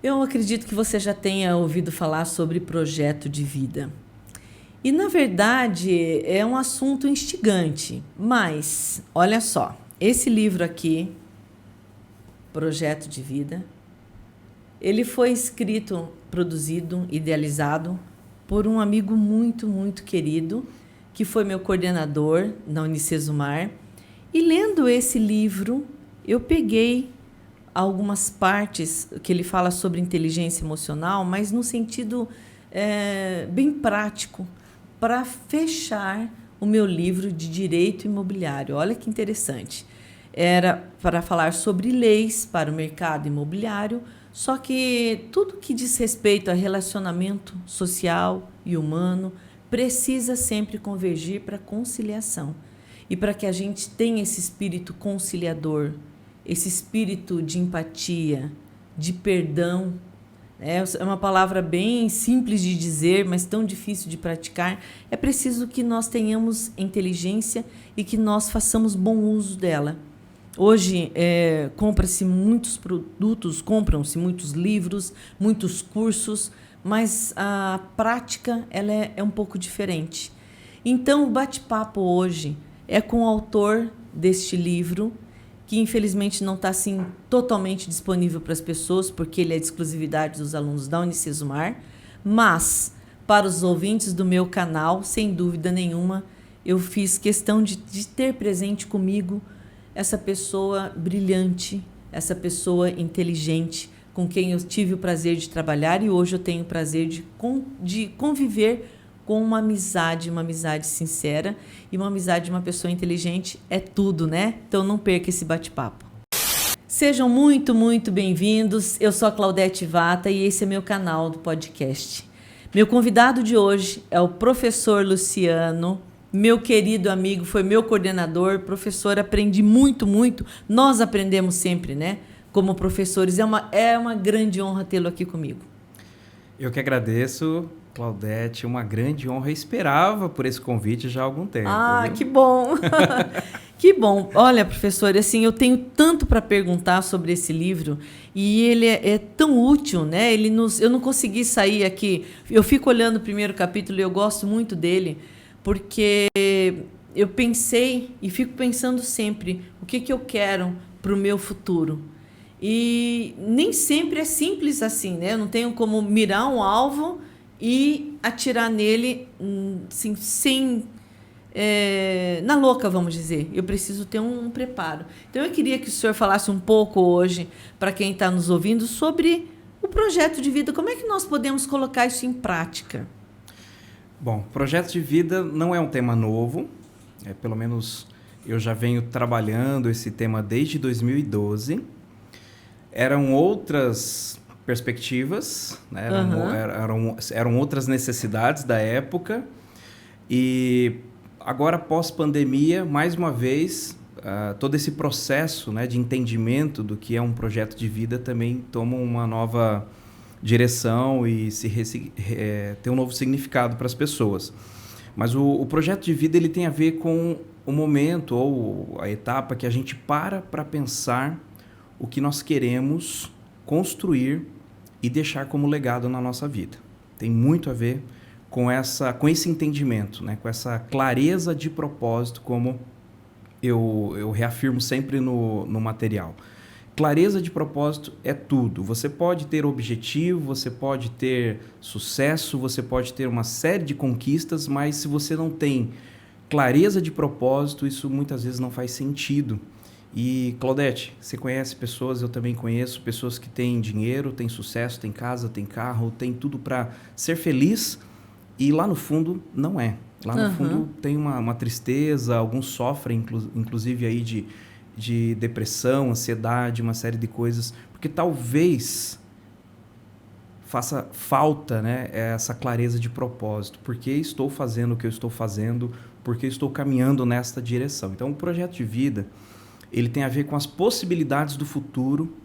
Eu acredito que você já tenha ouvido falar sobre projeto de vida. E, na verdade, é um assunto instigante. Mas, olha só, esse livro aqui, Projeto de Vida, ele foi escrito, produzido, idealizado por um amigo muito, muito querido, que foi meu coordenador na Unicesumar. E lendo esse livro, eu peguei algumas partes que ele fala sobre inteligência emocional, mas no sentido bem prático, para fechar o meu livro de direito imobiliário. Olha que interessante. Era para falar sobre leis para o mercado imobiliário, só que tudo que diz respeito a relacionamento social e humano precisa sempre convergir para a conciliação. E para que a gente tenha esse espírito conciliador, esse espírito de empatia, de perdão, é uma palavra bem simples de dizer, mas tão difícil de praticar. É preciso que nós tenhamos inteligência e que nós façamos bom uso dela. Hoje compram-se muitos livros, muitos cursos, mas a prática ela é um pouco diferente. Então, o bate-papo hoje é com o autor deste livro, que infelizmente não está assim totalmente disponível para as pessoas, porque ele é de exclusividade dos alunos da Unicesumar, mas para os ouvintes do meu canal, sem dúvida nenhuma, eu fiz questão de ter presente comigo essa pessoa brilhante, essa pessoa inteligente, com quem eu tive o prazer de trabalhar e hoje eu tenho o prazer de conviver com uma amizade sincera, e uma amizade de uma pessoa inteligente é tudo, né? Então não perca esse bate-papo. Sejam muito, muito bem-vindos. Eu sou a Claudete Vata e esse é meu canal do podcast. Meu convidado de hoje é o professor Luciano, meu querido amigo, foi meu coordenador. Professor, aprendi muito, muito. Nós aprendemos sempre, né? Como professores. É uma grande honra tê-lo aqui comigo. Eu que agradeço, Claudete, uma grande honra. Eu esperava por esse convite já há algum tempo. Viu? Que bom! Que bom! Olha, professor, assim, eu tenho tanto para perguntar sobre esse livro e ele é tão útil, né? Eu não consegui sair aqui. Eu fico olhando o primeiro capítulo e eu gosto muito dele, porque eu pensei e fico pensando sempre o que eu quero para o meu futuro. E nem sempre é simples assim, né? Eu não tenho como mirar um alvo e atirar nele assim, sem na louca, vamos dizer. Eu preciso ter um preparo. Então eu queria que o senhor falasse um pouco hoje para quem está nos ouvindo sobre o projeto de vida. Como é que nós podemos colocar isso em prática? Bom, projeto de vida não é um tema novo. Pelo menos eu já venho trabalhando esse tema desde 2012. Eram outras perspectivas, né? Eram outras necessidades da época. E agora, pós-pandemia, mais uma vez, todo esse processo, né, de entendimento do que é um projeto de vida também toma uma nova direção e tem um novo significado para as pessoas. Mas o projeto de vida ele tem a ver com o momento ou a etapa que a gente para pensar o que nós queremos construir e deixar como legado na nossa vida. Tem muito a ver com esse entendimento, né? Com essa clareza de propósito, como eu reafirmo sempre no material. Clareza de propósito é tudo. Você pode ter objetivo, você pode ter sucesso, você pode ter uma série de conquistas, mas se você não tem clareza de propósito, isso muitas vezes não faz sentido. E, Claudete, você conhece pessoas, eu também conheço, pessoas que têm dinheiro, têm sucesso, têm casa, têm carro, têm tudo para ser feliz e lá no fundo não é. Lá no fundo tem uma tristeza, alguns sofrem, inclusive aí de depressão, ansiedade, uma série de coisas, porque talvez faça falta, né, essa clareza de propósito. Por que estou fazendo o que eu estou fazendo? Por que estou caminhando nesta direção? Então, o projeto de vida, ele tem a ver com as possibilidades do futuro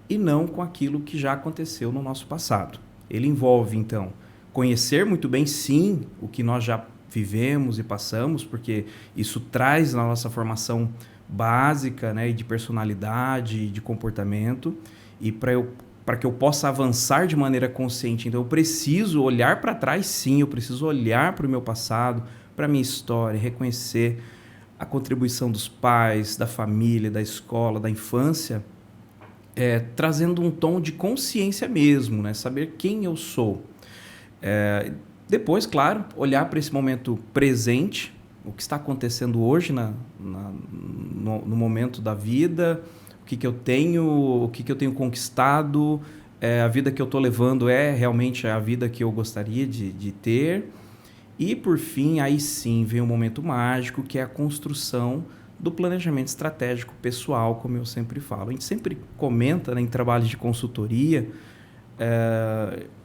e não com aquilo que já aconteceu no nosso passado. Ele envolve, então, conhecer muito bem, sim, o que nós já vivemos e passamos, porque isso traz na nossa formação básica, né, de personalidade, de comportamento. E para eu para que eu possa avançar de maneira consciente. Então, eu preciso olhar para trás, sim, eu preciso olhar para o meu passado, para a minha história, reconhecer a contribuição dos pais, da família, da escola, da infância, trazendo um tom de consciência mesmo, né? Saber quem eu sou. Depois, claro, olhar para esse momento presente, o que está acontecendo hoje no momento da vida, o que eu tenho, o que eu tenho conquistado, a vida que eu estou levando é realmente a vida que eu gostaria de ter. E, por fim, aí sim vem um momento mágico, que é a construção do planejamento estratégico pessoal, como eu sempre falo. A gente sempre comenta, né, em trabalhos de consultoria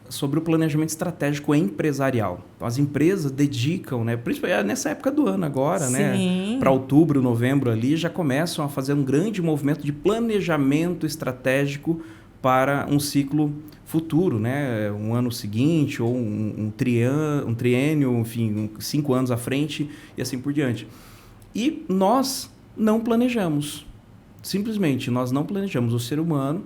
sobre o planejamento estratégico empresarial. Então, as empresas dedicam, né, principalmente nessa época do ano agora, né, para outubro, novembro ali, já começam a fazer um grande movimento de planejamento estratégico para um ciclo futuro, né? Um ano seguinte ou um triênio, enfim, 5 anos à frente e assim por diante. E nós não planejamos. Simplesmente, nós não planejamos. O ser humano,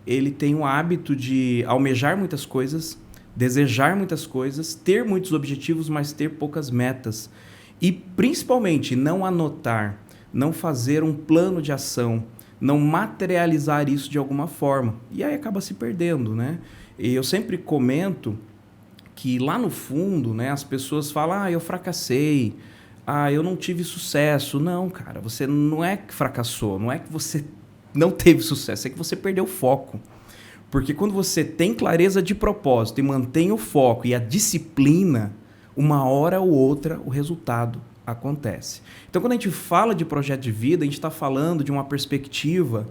ele tem o hábito de almejar muitas coisas, desejar muitas coisas, ter muitos objetivos, mas ter poucas metas. E, principalmente, não anotar, não fazer um plano de ação, não materializar isso de alguma forma. E aí acaba se perdendo, né? E eu sempre comento que lá no fundo, né, as pessoas falam, eu fracassei, eu não tive sucesso. Não, cara, você não é que fracassou, não é que você não teve sucesso, é que você perdeu o foco. Porque quando você tem clareza de propósito e mantém o foco e a disciplina, uma hora ou outra o resultado acontece. Então, quando a gente fala de projeto de vida, a gente está falando de uma perspectiva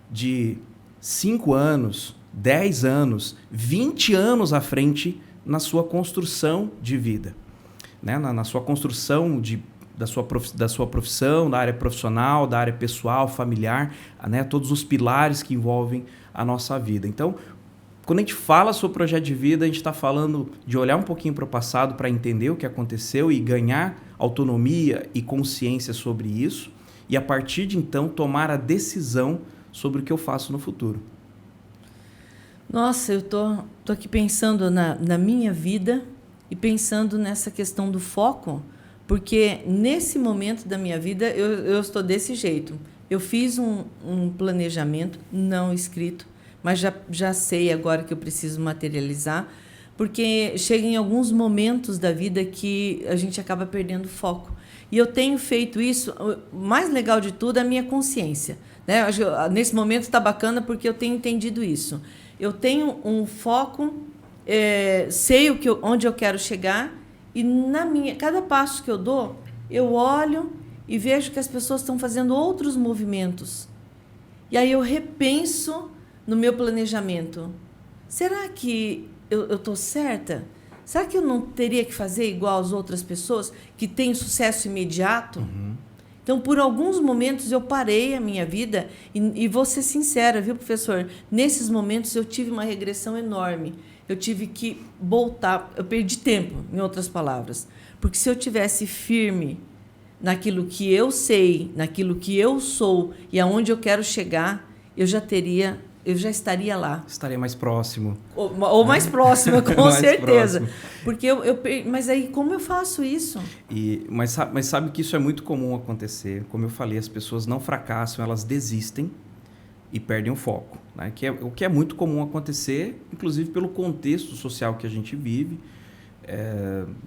de 5 anos, 10 anos, 20 anos à frente na sua construção de vida, né? Na sua construção da sua profissão, da área profissional, da área pessoal, familiar, né? Todos os pilares que envolvem a nossa vida. Então, quando a gente fala sobre projeto de vida, a gente está falando de olhar um pouquinho para o passado para entender o que aconteceu e ganhar autonomia e consciência sobre isso e, a partir de então, tomar a decisão sobre o que eu faço no futuro. Nossa, eu tô aqui pensando na minha vida e pensando nessa questão do foco, porque nesse momento da minha vida eu estou desse jeito. Eu fiz um planejamento não escrito, mas já sei agora que eu preciso materializar, porque chega em alguns momentos da vida que a gente acaba perdendo foco. E eu tenho feito isso, o mais legal de tudo é a minha consciência, né? Nesse momento está bacana porque eu tenho entendido isso. Eu tenho um foco, sei onde eu quero chegar, e cada passo que eu dou, eu olho e vejo que as pessoas estão fazendo outros movimentos. E aí eu repenso no meu planejamento. Será que eu estou certa? Será que eu não teria que fazer igual as outras pessoas que têm sucesso imediato? Uhum. Então, por alguns momentos, eu parei a minha vida e vou ser sincera, viu, professor? Nesses momentos, eu tive uma regressão enorme. Eu tive que voltar, eu perdi tempo, em outras palavras. Porque se eu tivesse firme naquilo que eu sei, naquilo que eu sou e aonde eu quero chegar, eu já estaria lá. Estaria mais próximo. Ou mais próxima, com mais certeza. Próximo. Porque mas aí, como eu faço isso? Mas sabe que isso é muito comum acontecer. Como eu falei, as pessoas não fracassam, elas desistem e perdem o foco, né? O que é muito comum acontecer, inclusive pelo contexto social que a gente vive,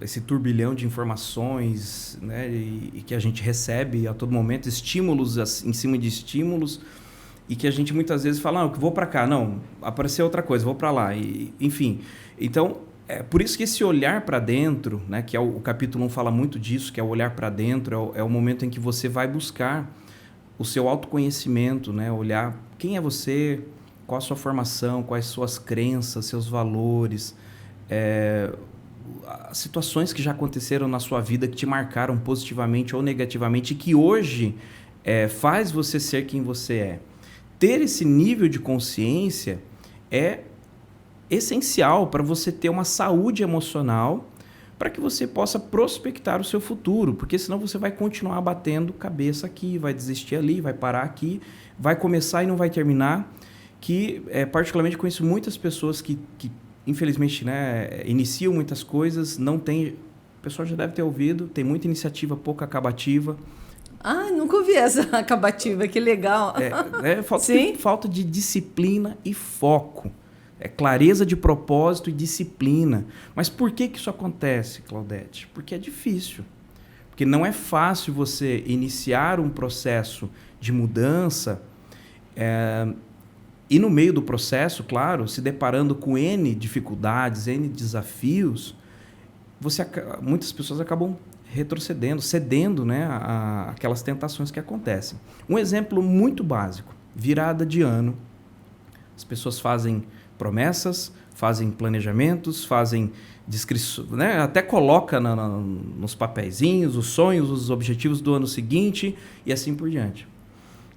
esse turbilhão de informações, né? E que a gente recebe a todo momento, estímulos em cima de estímulos, e que a gente muitas vezes fala, vou para cá, não, apareceu outra coisa, vou para lá, enfim. Então, por isso que esse olhar para dentro, né, que o capítulo 1 fala muito disso, que é o olhar para dentro, é o momento em que você vai buscar o seu autoconhecimento, né, olhar quem é você, qual a sua formação, quais suas crenças, seus valores, as situações que já aconteceram na sua vida que te marcaram positivamente ou negativamente e que hoje faz você ser quem você é. Ter esse nível de consciência é essencial para você ter uma saúde emocional, para que você possa prospectar o seu futuro, porque senão você vai continuar batendo cabeça aqui, vai desistir ali, vai parar aqui, vai começar e não vai terminar. que, particularmente, conheço muitas pessoas que infelizmente, né, iniciam muitas coisas, não tem... O pessoal já deve ter ouvido, tem muita iniciativa pouco acabativa. Ah, nunca ouvi essa acabativa, que legal. Falta de disciplina e foco. Clareza de propósito e disciplina. Mas por que isso acontece, Claudete? Porque é difícil. Porque não é fácil você iniciar um processo de mudança e no meio do processo, claro, se deparando com N dificuldades, N desafios, muitas pessoas acabam retrocedendo, cedendo, né, aquelas tentações que acontecem. Um exemplo muito básico, virada de ano. As pessoas fazem promessas, fazem planejamentos, fazem descrições, né, até coloca nos papeizinhos os sonhos, os objetivos do ano seguinte e assim por diante.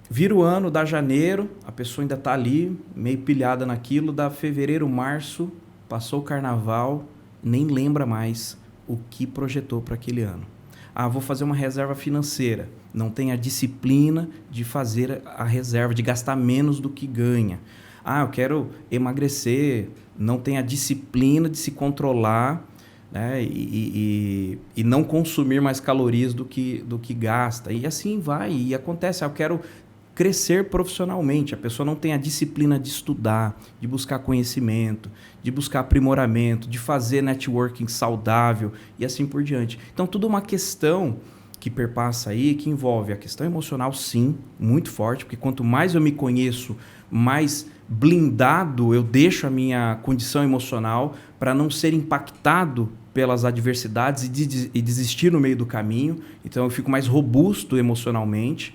Vira o ano, dá janeiro, a pessoa ainda está ali, meio pilhada naquilo, dá fevereiro, março, passou o carnaval, nem lembra mais o que projetou para aquele ano. Ah, vou fazer uma reserva financeira. Não tem a disciplina de fazer a reserva, de gastar menos do que ganha. Ah, eu quero emagrecer. Não tem a disciplina de se controlar, né, e não consumir mais calorias do que gasta. E assim vai, e acontece. Ah, eu quero crescer profissionalmente. A pessoa não tem a disciplina de estudar, de buscar conhecimento, de buscar aprimoramento, de fazer networking saudável e assim por diante. Então, tudo uma questão que perpassa aí, que envolve a questão emocional, sim, muito forte, porque quanto mais eu me conheço, mais blindado eu deixo a minha condição emocional para não ser impactado pelas adversidades e desistir no meio do caminho. Então, eu fico mais robusto emocionalmente.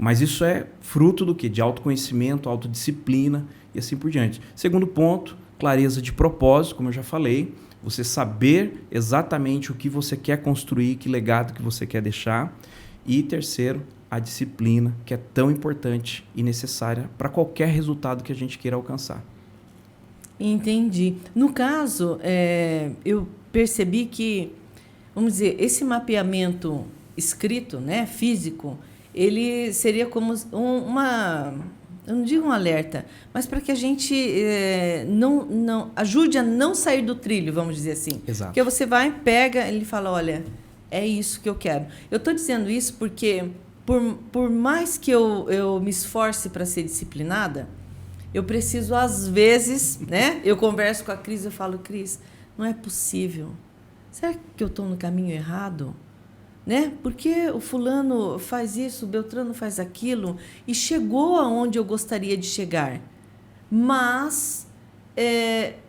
Mas isso é fruto do quê? De autoconhecimento, autodisciplina e assim por diante. Segundo ponto, clareza de propósito, como eu já falei. Você saber exatamente o que você quer construir, que legado que você quer deixar. E terceiro, a disciplina, que é tão importante e necessária para qualquer resultado que a gente queira alcançar. Entendi. No caso, eu percebi que, vamos dizer, esse mapeamento escrito, né, físico, ele seria como eu não digo um alerta, mas para que a gente não ajude a não sair do trilho, vamos dizer assim. Exato. Porque você vai, pega, ele fala, olha, é isso que eu quero. Eu estou dizendo isso porque, por mais que eu me esforce para ser disciplinada, eu preciso, às vezes, né? Eu converso com a Cris, eu falo, Cris, não é possível. Será que eu estou no caminho errado? Né? Porque o fulano faz isso, o Beltrano faz aquilo e chegou aonde eu gostaria de chegar. Mas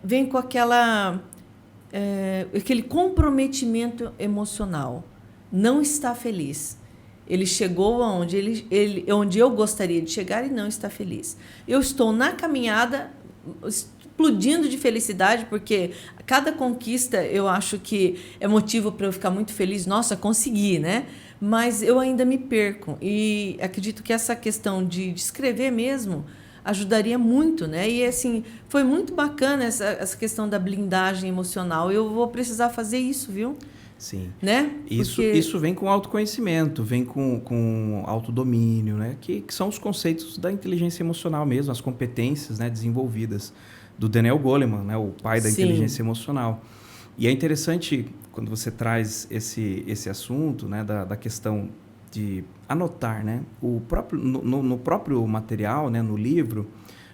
vem com aquele comprometimento emocional. Não está feliz. Ele chegou aonde onde eu gostaria de chegar e não está feliz. Eu estou na caminhada explodindo de felicidade, porque cada conquista eu acho que é motivo para eu ficar muito feliz. Nossa, consegui, né? Mas eu ainda me perco. E acredito que essa questão de escrever mesmo ajudaria muito, né? E assim, foi muito bacana essa questão da blindagem emocional. Eu vou precisar fazer isso, viu? Sim. Né? Isso vem com autoconhecimento, vem com autodomínio, né? Que são os conceitos da inteligência emocional mesmo, as competências, né, desenvolvidas do Daniel Goleman, né, o pai da inteligência emocional. E é interessante quando você traz esse assunto, né, da questão de anotar, né? No próprio material, né, no livro,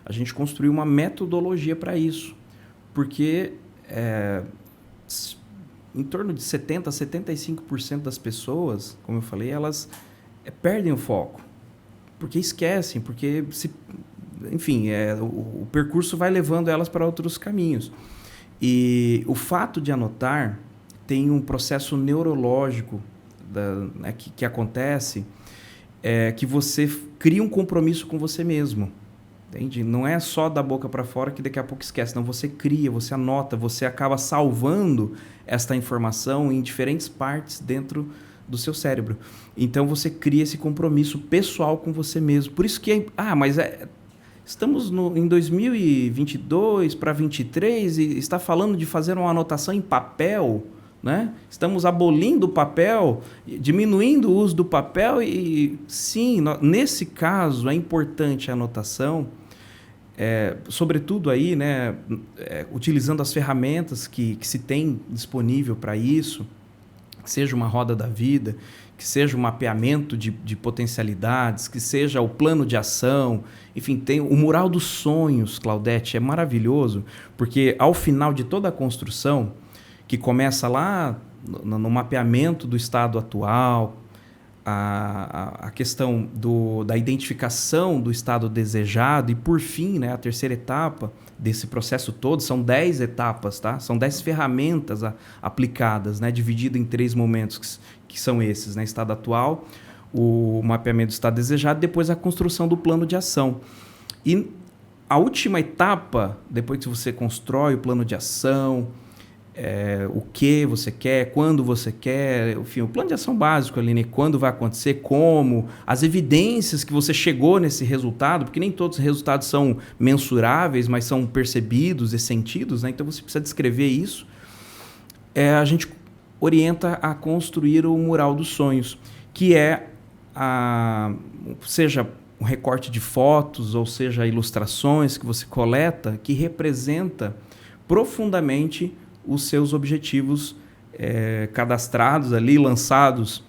a gente construiu uma metodologia para isso, porque em torno de 70% a 75% das pessoas, como eu falei, elas perdem o foco, porque esquecem, porque enfim, o percurso vai levando elas para outros caminhos. E o fato de anotar tem um processo neurológico né, que acontece, que você cria um compromisso com você mesmo. Entende? Não é só da boca para fora que daqui a pouco esquece. Não, você cria, você anota, você acaba salvando esta informação em diferentes partes dentro do seu cérebro. Então, você cria esse compromisso pessoal com você mesmo. Por isso que estamos em 2022 para 2023 e está falando de fazer uma anotação em papel, né? Estamos abolindo o papel, diminuindo o uso do papel e sim, nesse caso é importante a anotação sobretudo aí, né, utilizando as ferramentas que se tem disponível para isso, que seja uma roda da vida, que seja um mapeamento de potencialidades, que seja o plano de ação, enfim, tem o mural dos sonhos, Claudete, é maravilhoso, porque ao final de toda a construção, que começa lá no mapeamento do estado atual, a questão da identificação do estado desejado e, por fim, né, a terceira etapa desse processo todo, são 10 etapas, tá? São 10 ferramentas aplicadas, né, dividido em 3 momentos que são esses, né? Estado atual, o mapeamento do estado desejado, depois a construção do plano de ação. E a última etapa, depois que você constrói o plano de ação, o que você quer, quando você quer, enfim, o plano de ação básico ali, né? Quando vai acontecer, como, as evidências que você chegou nesse resultado, porque nem todos os resultados são mensuráveis, mas são percebidos e sentidos, né? Então você precisa descrever isso. A gente orienta a construir o mural dos sonhos, que seja um recorte de fotos, ou seja, ilustrações que você coleta, que representa profundamente os seus objetivos cadastrados ali, lançados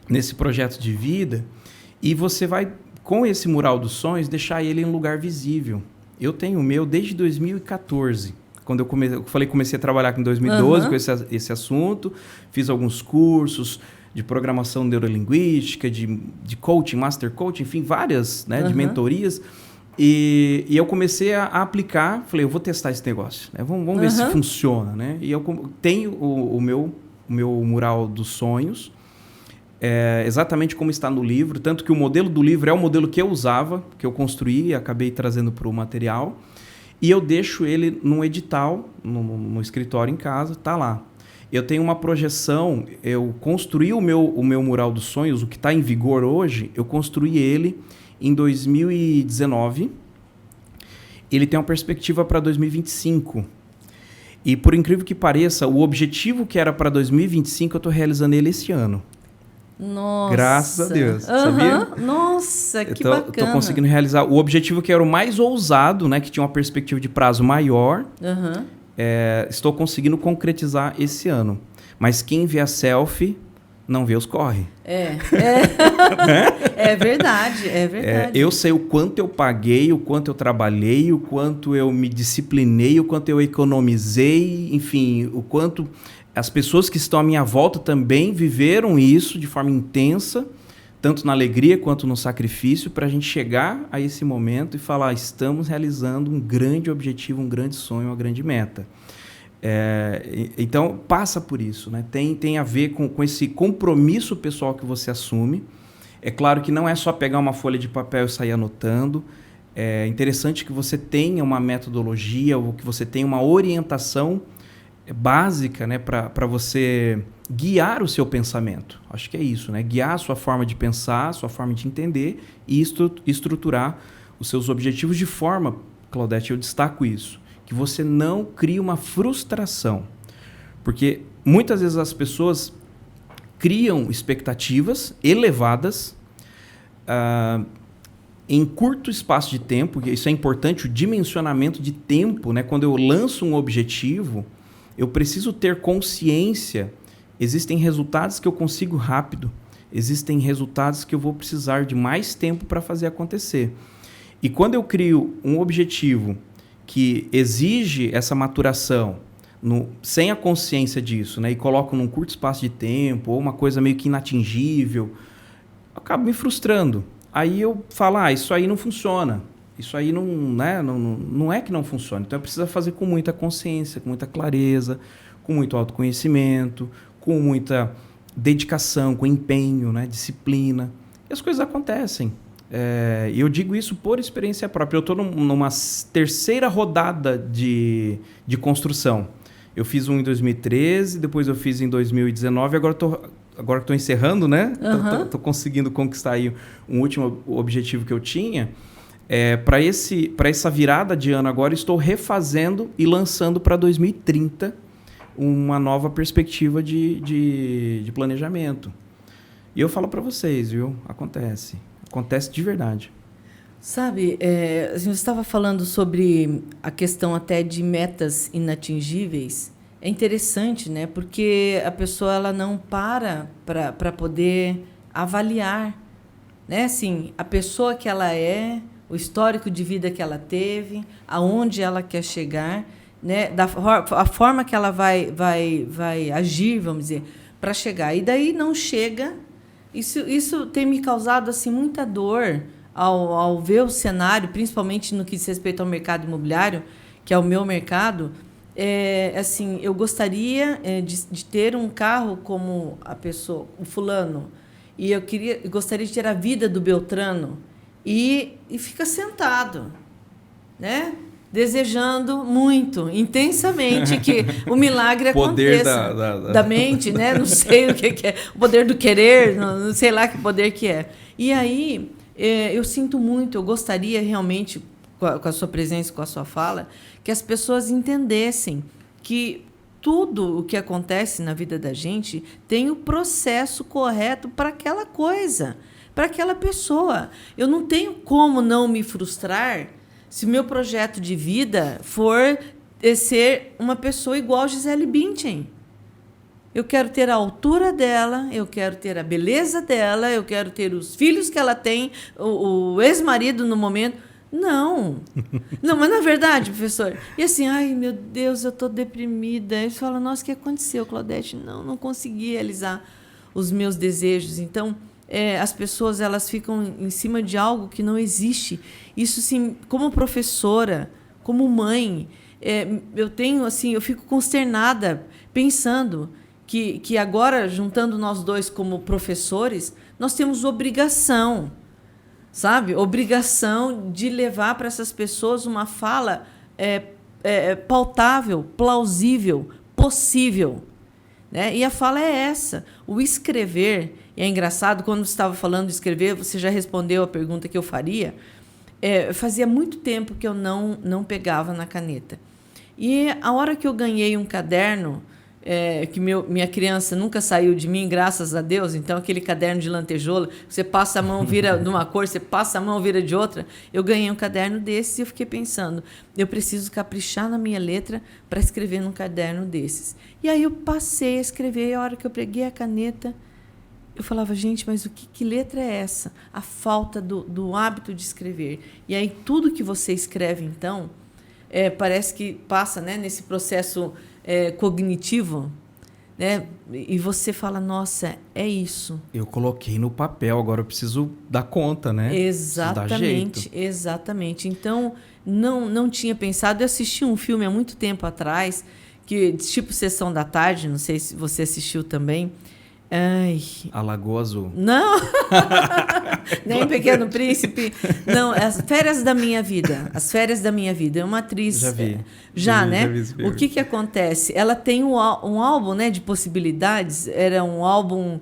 nesse projeto de vida, e você vai, com esse mural dos sonhos, deixar ele em um lugar visível. Eu tenho o meu desde 2014, quando eu comecei a trabalhar em 2012 com esse assunto, fiz alguns cursos de programação neurolinguística, de coaching, master coaching, enfim, várias, né, de mentorias. E eu comecei a aplicar, falei, eu vou testar esse negócio, né? Vamos ver se funciona, né? E eu tenho o meu mural dos sonhos, exatamente como está no livro, tanto que o modelo do livro é o modelo que eu usava, que eu construí e acabei trazendo para o material, e eu deixo ele num edital, no escritório em casa, está lá. Eu tenho uma projeção, eu construí o meu mural dos sonhos, o que está em vigor hoje, eu construí ele em 2019, ele tem uma perspectiva para 2025. E, por incrível que pareça, o objetivo que era para 2025, eu estou realizando ele esse ano. Nossa! Graças a Deus, sabia? Nossa, que bacana! Estou conseguindo realizar o objetivo que era o mais ousado, né, que tinha uma perspectiva de prazo maior. Estou conseguindo concretizar esse ano. Mas quem vê a selfie não vê os corre. É verdade, é verdade. Eu sei o quanto eu paguei, o quanto eu trabalhei, o quanto eu me disciplinei, o quanto eu economizei, enfim, o quanto as pessoas que estão à minha volta também viveram isso de forma intensa, tanto na alegria quanto no sacrifício, para a gente chegar a esse momento e falar, estamos realizando um grande objetivo, um grande sonho, uma grande meta. Então, passa por isso, né? Tem a ver com esse compromisso pessoal que você assume. É claro que não é só pegar uma folha de papel e sair anotando. É interessante que você tenha uma metodologia ou que você tenha uma orientação básica, né, para você guiar o seu pensamento. Acho que é isso, né? Guiar a sua forma de pensar, a sua forma de entender e estruturar os seus objetivos de forma, Claudete, eu destaco isso, que você não crie uma frustração. Porque muitas vezes as pessoas criam expectativas elevadas em curto espaço de tempo, isso é importante, o dimensionamento de tempo, né? Quando eu lanço um objetivo, eu preciso ter consciência, existem resultados que eu consigo rápido, existem resultados que eu vou precisar de mais tempo para fazer acontecer. E quando eu crio um objetivo que exige essa maturação sem a consciência disso, né, e coloco num curto espaço de tempo, ou uma coisa meio que inatingível, eu acabo me frustrando. Aí eu falo, isso aí não funciona. Isso aí não é que não funciona. Então, eu preciso fazer com muita consciência, com muita clareza, com muito autoconhecimento, com muita dedicação, com empenho, né, disciplina. E as coisas acontecem. Eu digo isso por experiência própria. Eu estou numa terceira rodada de construção. Eu fiz um em 2013, depois eu fiz em 2019, agora estou encerrando, né? Estou conseguindo conquistar aí um último objetivo que eu tinha. Para essa virada de ano agora, estou refazendo e lançando para 2030 uma nova perspectiva de planejamento. E eu falo para vocês, viu? Acontece de verdade. Sabe, a gente estava falando sobre a questão até de metas inatingíveis. É interessante, né? Porque a pessoa ela não para poder avaliar, né? Assim, a pessoa que ela é, o histórico de vida que ela teve, aonde ela quer chegar, né? A forma que ela vai agir, vamos dizer, para chegar. E daí não chega. Isso tem me causado assim muita dor ao ver o cenário, principalmente no que diz respeito ao mercado imobiliário, que é o meu mercado. Assim, eu gostaria de ter um carro como a pessoa, o fulano, e eu gostaria de ter a vida do Beltrano, e fica sentado, né? Desejando muito, intensamente, que o milagre poder aconteça. Da mente, né? Não sei o que é. O poder do querer, não sei lá que poder que é. E aí, eu sinto muito, eu gostaria realmente, com a sua presença, com a sua fala, que as pessoas entendessem que tudo o que acontece na vida da gente tem o processo correto para aquela coisa, para aquela pessoa. Eu não tenho como não me frustrar se o meu projeto de vida for ser uma pessoa igual a Gisele Bündchen. Eu quero ter a altura dela, eu quero ter a beleza dela, eu quero ter os filhos que ela tem, o ex-marido no momento. Não. Não, mas não é verdade, professor. E assim, ai, meu Deus, eu estou deprimida. Eles falam, nossa, o que aconteceu, Claudete? Não consegui realizar os meus desejos. Então, as pessoas elas ficam em cima de algo que não existe. Isso, sim, como professora, como mãe, eu fico consternada pensando que agora, juntando nós dois como professores, nós temos obrigação, sabe? Obrigação de levar para essas pessoas uma fala pautável, plausível, possível. Né? E a fala é essa. O escrever, e é engraçado, quando você estava falando de escrever, você já respondeu a pergunta que eu faria. Fazia muito tempo que eu não pegava na caneta. E a hora que eu ganhei um caderno, que minha criança nunca saiu de mim, graças a Deus, então aquele caderno de lantejoula, você passa a mão, vira de uma cor, você passa a mão, vira de outra. Eu ganhei um caderno desses e eu fiquei pensando, eu preciso caprichar na minha letra para escrever num caderno desses. E aí eu passei a escrever, e a hora que eu peguei a caneta, eu falava, gente, mas que letra é essa? A falta do hábito de escrever. E aí tudo que você escreve, então, parece que passa, né, nesse processo cognitivo, né? E você fala, nossa, é isso. Eu coloquei no papel, agora eu preciso dar conta, né? Exatamente, exatamente. Então, não tinha pensado. Eu assisti um filme há muito tempo atrás, tipo Sessão da Tarde, não sei se você assistiu também. Ai. A Lagoa Azul. Não! Nem Pequeno Príncipe. Não, As Férias da Minha Vida. As Férias da Minha Vida. É uma atriz... Já vi. Né? Já vi o que acontece? Ela tem um álbum, né, de possibilidades. Era um álbum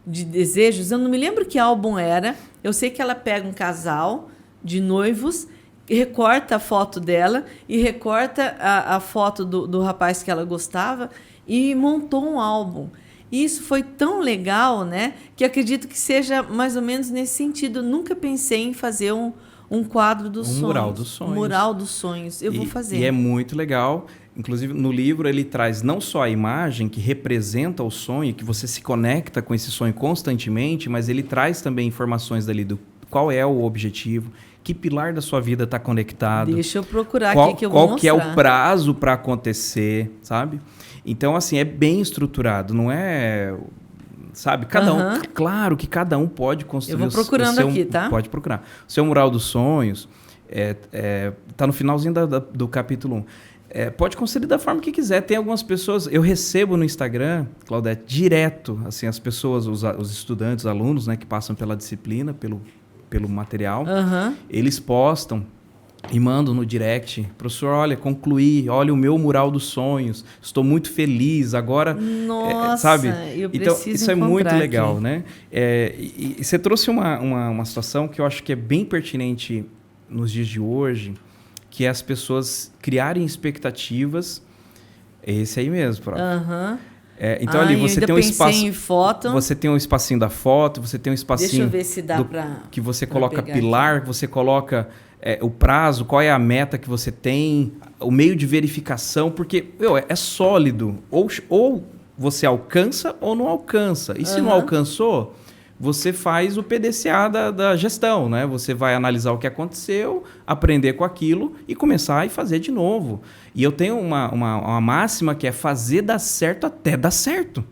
de desejos. Eu não me lembro que álbum era. Eu sei que ela pega um casal de noivos, recorta a foto dela e recorta a foto do rapaz que ela gostava e montou um álbum. E isso foi tão legal, né, que acredito que seja mais ou menos nesse sentido. Nunca pensei em fazer um quadro dos sonhos. Mural dos sonhos. Um mural dos sonhos. Eu vou fazer. E é muito legal. Inclusive, no livro, ele traz não só a imagem que representa o sonho, que você se conecta com esse sonho constantemente, mas ele traz também informações dali do qual é o objetivo, que pilar da sua vida está conectado. Deixa eu procurar aqui que eu vou mostrar. Qual que é o prazo para acontecer, sabe? Então, assim, é bem estruturado, não é... Sabe? Cada um... Claro que cada um pode construir... Eu vou procurando aqui, tá? Pode procurar. O seu mural dos sonhos tá no finalzinho do capítulo 1. Pode construir da forma que quiser. Tem algumas pessoas... Eu recebo no Instagram, Claudete, direto, assim, as pessoas, os estudantes, os alunos, né, que passam pela disciplina, pelo material, eles postam e mandam no direct, professor, olha, concluí, olha o meu mural dos sonhos, estou muito feliz, agora... Nossa, sabe? Eu preciso então, isso é muito legal, aqui. né? E você trouxe uma situação que eu acho que é bem pertinente nos dias de hoje, que é as pessoas criarem expectativas, esse aí mesmo, prof. Então ali você tem um espaço. Em foto. Você tem um espacinho da foto, você tem um espacinho. Deixa eu ver se dá para. Que você coloca pilar, que você coloca o prazo, qual é a meta que você tem, o meio de verificação, porque é sólido. Ou você alcança ou não alcança. E se não alcançou, você faz o PDCA da gestão, né? Você vai analisar o que aconteceu, aprender com aquilo e começar a fazer de novo. E eu tenho uma máxima que é fazer dar certo até dar certo.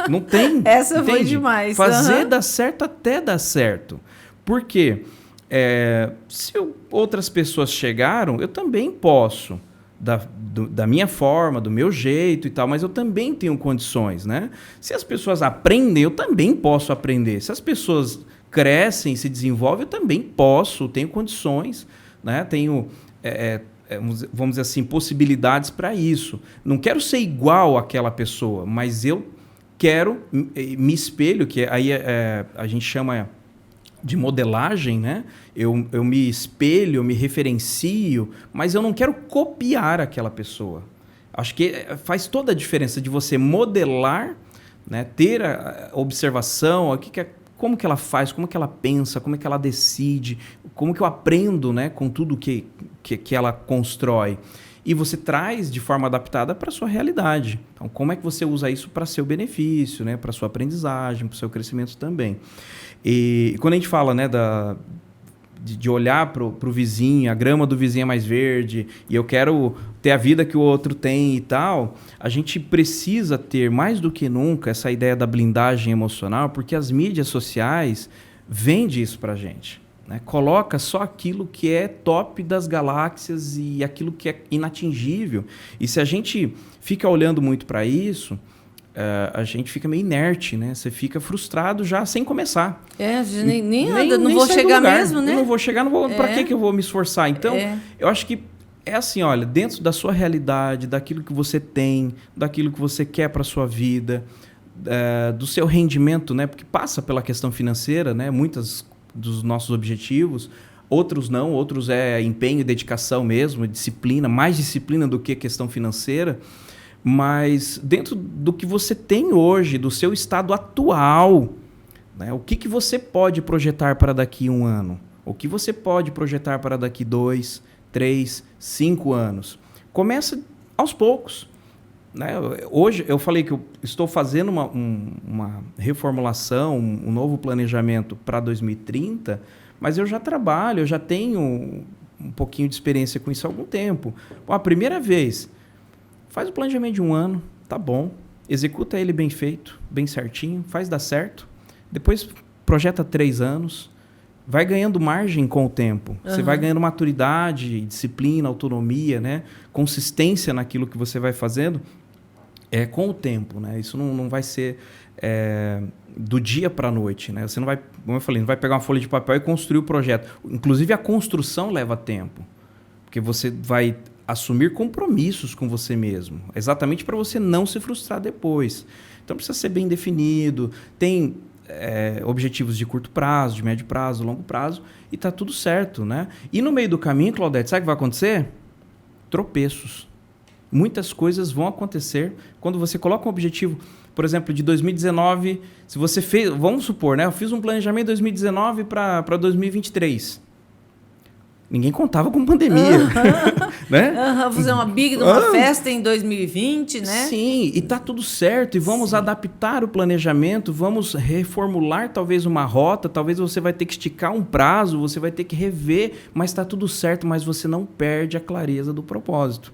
Não tem. Essa foi demais. Fazer dar certo até dar certo. Por quê? Se outras pessoas chegaram, eu também posso. Da minha forma, do meu jeito e tal, mas eu também tenho condições, né? Se as pessoas aprendem, eu também posso aprender. Se as pessoas crescem, se desenvolvem, eu também posso, tenho condições, né? Tenho, vamos dizer assim, possibilidades para isso. Não quero ser igual àquela pessoa, mas eu quero, me espelho, que aí a gente chama de modelagem, né? Eu me espelho, eu me referencio, mas eu não quero copiar aquela pessoa. Acho que faz toda a diferença de você modelar, né? Ter a observação, como que ela faz, como que ela pensa, como é que ela decide, como que eu aprendo, né? Com tudo que ela constrói. E você traz de forma adaptada para a sua realidade. Então, como é que você usa isso para seu benefício, né? Para sua aprendizagem, para o seu crescimento também. E quando a gente fala, né, de olhar para o vizinho, a grama do vizinho é mais verde, e eu quero ter a vida que o outro tem e tal, a gente precisa ter, mais do que nunca, essa ideia da blindagem emocional, porque as mídias sociais vendem isso para a gente. Né? Coloca só aquilo que é top das galáxias e aquilo que é inatingível. E se a gente fica olhando muito para isso, a gente fica meio inerte, né? Você fica frustrado já sem começar. Nem anda, não vou chegar mesmo, né? Eu não vou chegar, não vou. Para que eu vou me esforçar? Então, eu acho que é assim, olha, dentro da sua realidade, daquilo que você tem, daquilo que você quer para sua vida, do seu rendimento, né? Porque passa pela questão financeira, né? Muitos dos nossos objetivos, outros não, outros é empenho e dedicação mesmo, disciplina, mais disciplina do que questão financeira. Mas dentro do que você tem hoje, do seu estado atual, né, o que você pode projetar para daqui 1 ano? O que você pode projetar para daqui 2, 3, 5 anos? Começa aos poucos. Né? Hoje eu falei que eu estou fazendo uma reformulação, um novo planejamento para 2030, mas eu já trabalho, eu já tenho um pouquinho de experiência com isso há algum tempo. Bom, a primeira vez... Faz o planejamento de 1 ano, tá bom. Executa ele bem feito, bem certinho, faz dar certo. Depois projeta 3 anos. Vai ganhando margem com o tempo. Você vai ganhando maturidade, disciplina, autonomia, né? Consistência naquilo que você vai fazendo com o tempo. Né? Isso não vai ser do dia para a noite. Né? Você não vai, como eu falei, não vai pegar uma folha de papel e construir o projeto. Inclusive, a construção leva tempo. Porque você vai assumir compromissos com você mesmo, exatamente para você não se frustrar depois. Então precisa ser bem definido, tem objetivos de curto prazo, de médio prazo, longo prazo, e está tudo certo. Né? E no meio do caminho, Claudete, sabe o que vai acontecer? Tropeços. Muitas coisas vão acontecer quando você coloca um objetivo, por exemplo, de 2019, se você fez, vamos supor, né? Eu fiz um planejamento de 2019 para 2023. Ninguém contava com pandemia. Né? Fazer uma festa em 2020, né? Sim, e tá tudo certo. E vamos adaptar o planejamento, vamos reformular talvez uma rota, talvez você vai ter que esticar um prazo, você vai ter que rever, mas está tudo certo, mas você não perde a clareza do propósito.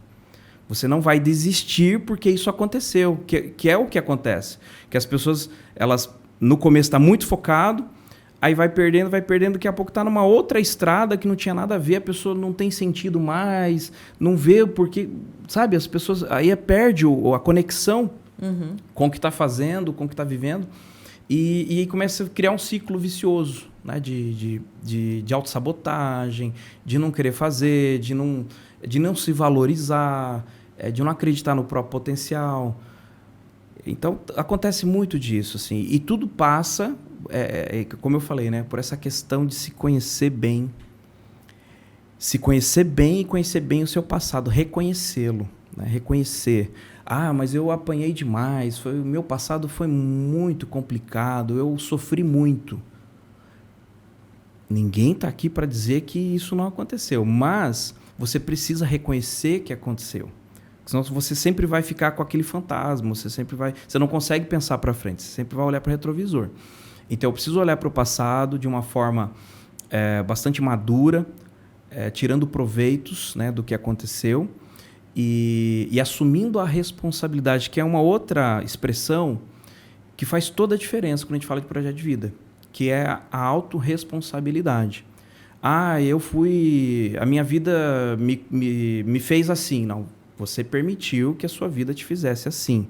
Você não vai desistir porque isso aconteceu, que é o que acontece. Que as pessoas, elas no começo estão muito focado, aí vai perdendo, daqui a pouco está numa outra estrada que não tinha nada a ver, a pessoa não tem sentido mais, não vê porque, sabe, as pessoas aí perde a conexão com o que está fazendo, com o que está vivendo, e aí começa a criar um ciclo vicioso, né, de autossabotagem, de não querer fazer, de não se valorizar, de não acreditar no próprio potencial. Então, acontece muito disso, assim, e tudo passa... como eu falei, né, por essa questão de se conhecer bem e conhecer bem o seu passado, reconhecê-lo, né? Reconhecer. Mas eu apanhei demais, o meu passado foi muito complicado, eu sofri muito. Ninguém está aqui para dizer que isso não aconteceu, mas você precisa reconhecer que aconteceu. Senão você sempre vai ficar com aquele fantasma, você não consegue pensar para frente, você sempre vai olhar para o retrovisor. Então eu preciso olhar para o passado de uma forma bastante madura, tirando proveitos, né, do que aconteceu e assumindo a responsabilidade, que é uma outra expressão que faz toda a diferença quando a gente fala de projeto de vida, que é a autorresponsabilidade. A minha vida me fez assim. Não, você permitiu que a sua vida te fizesse assim.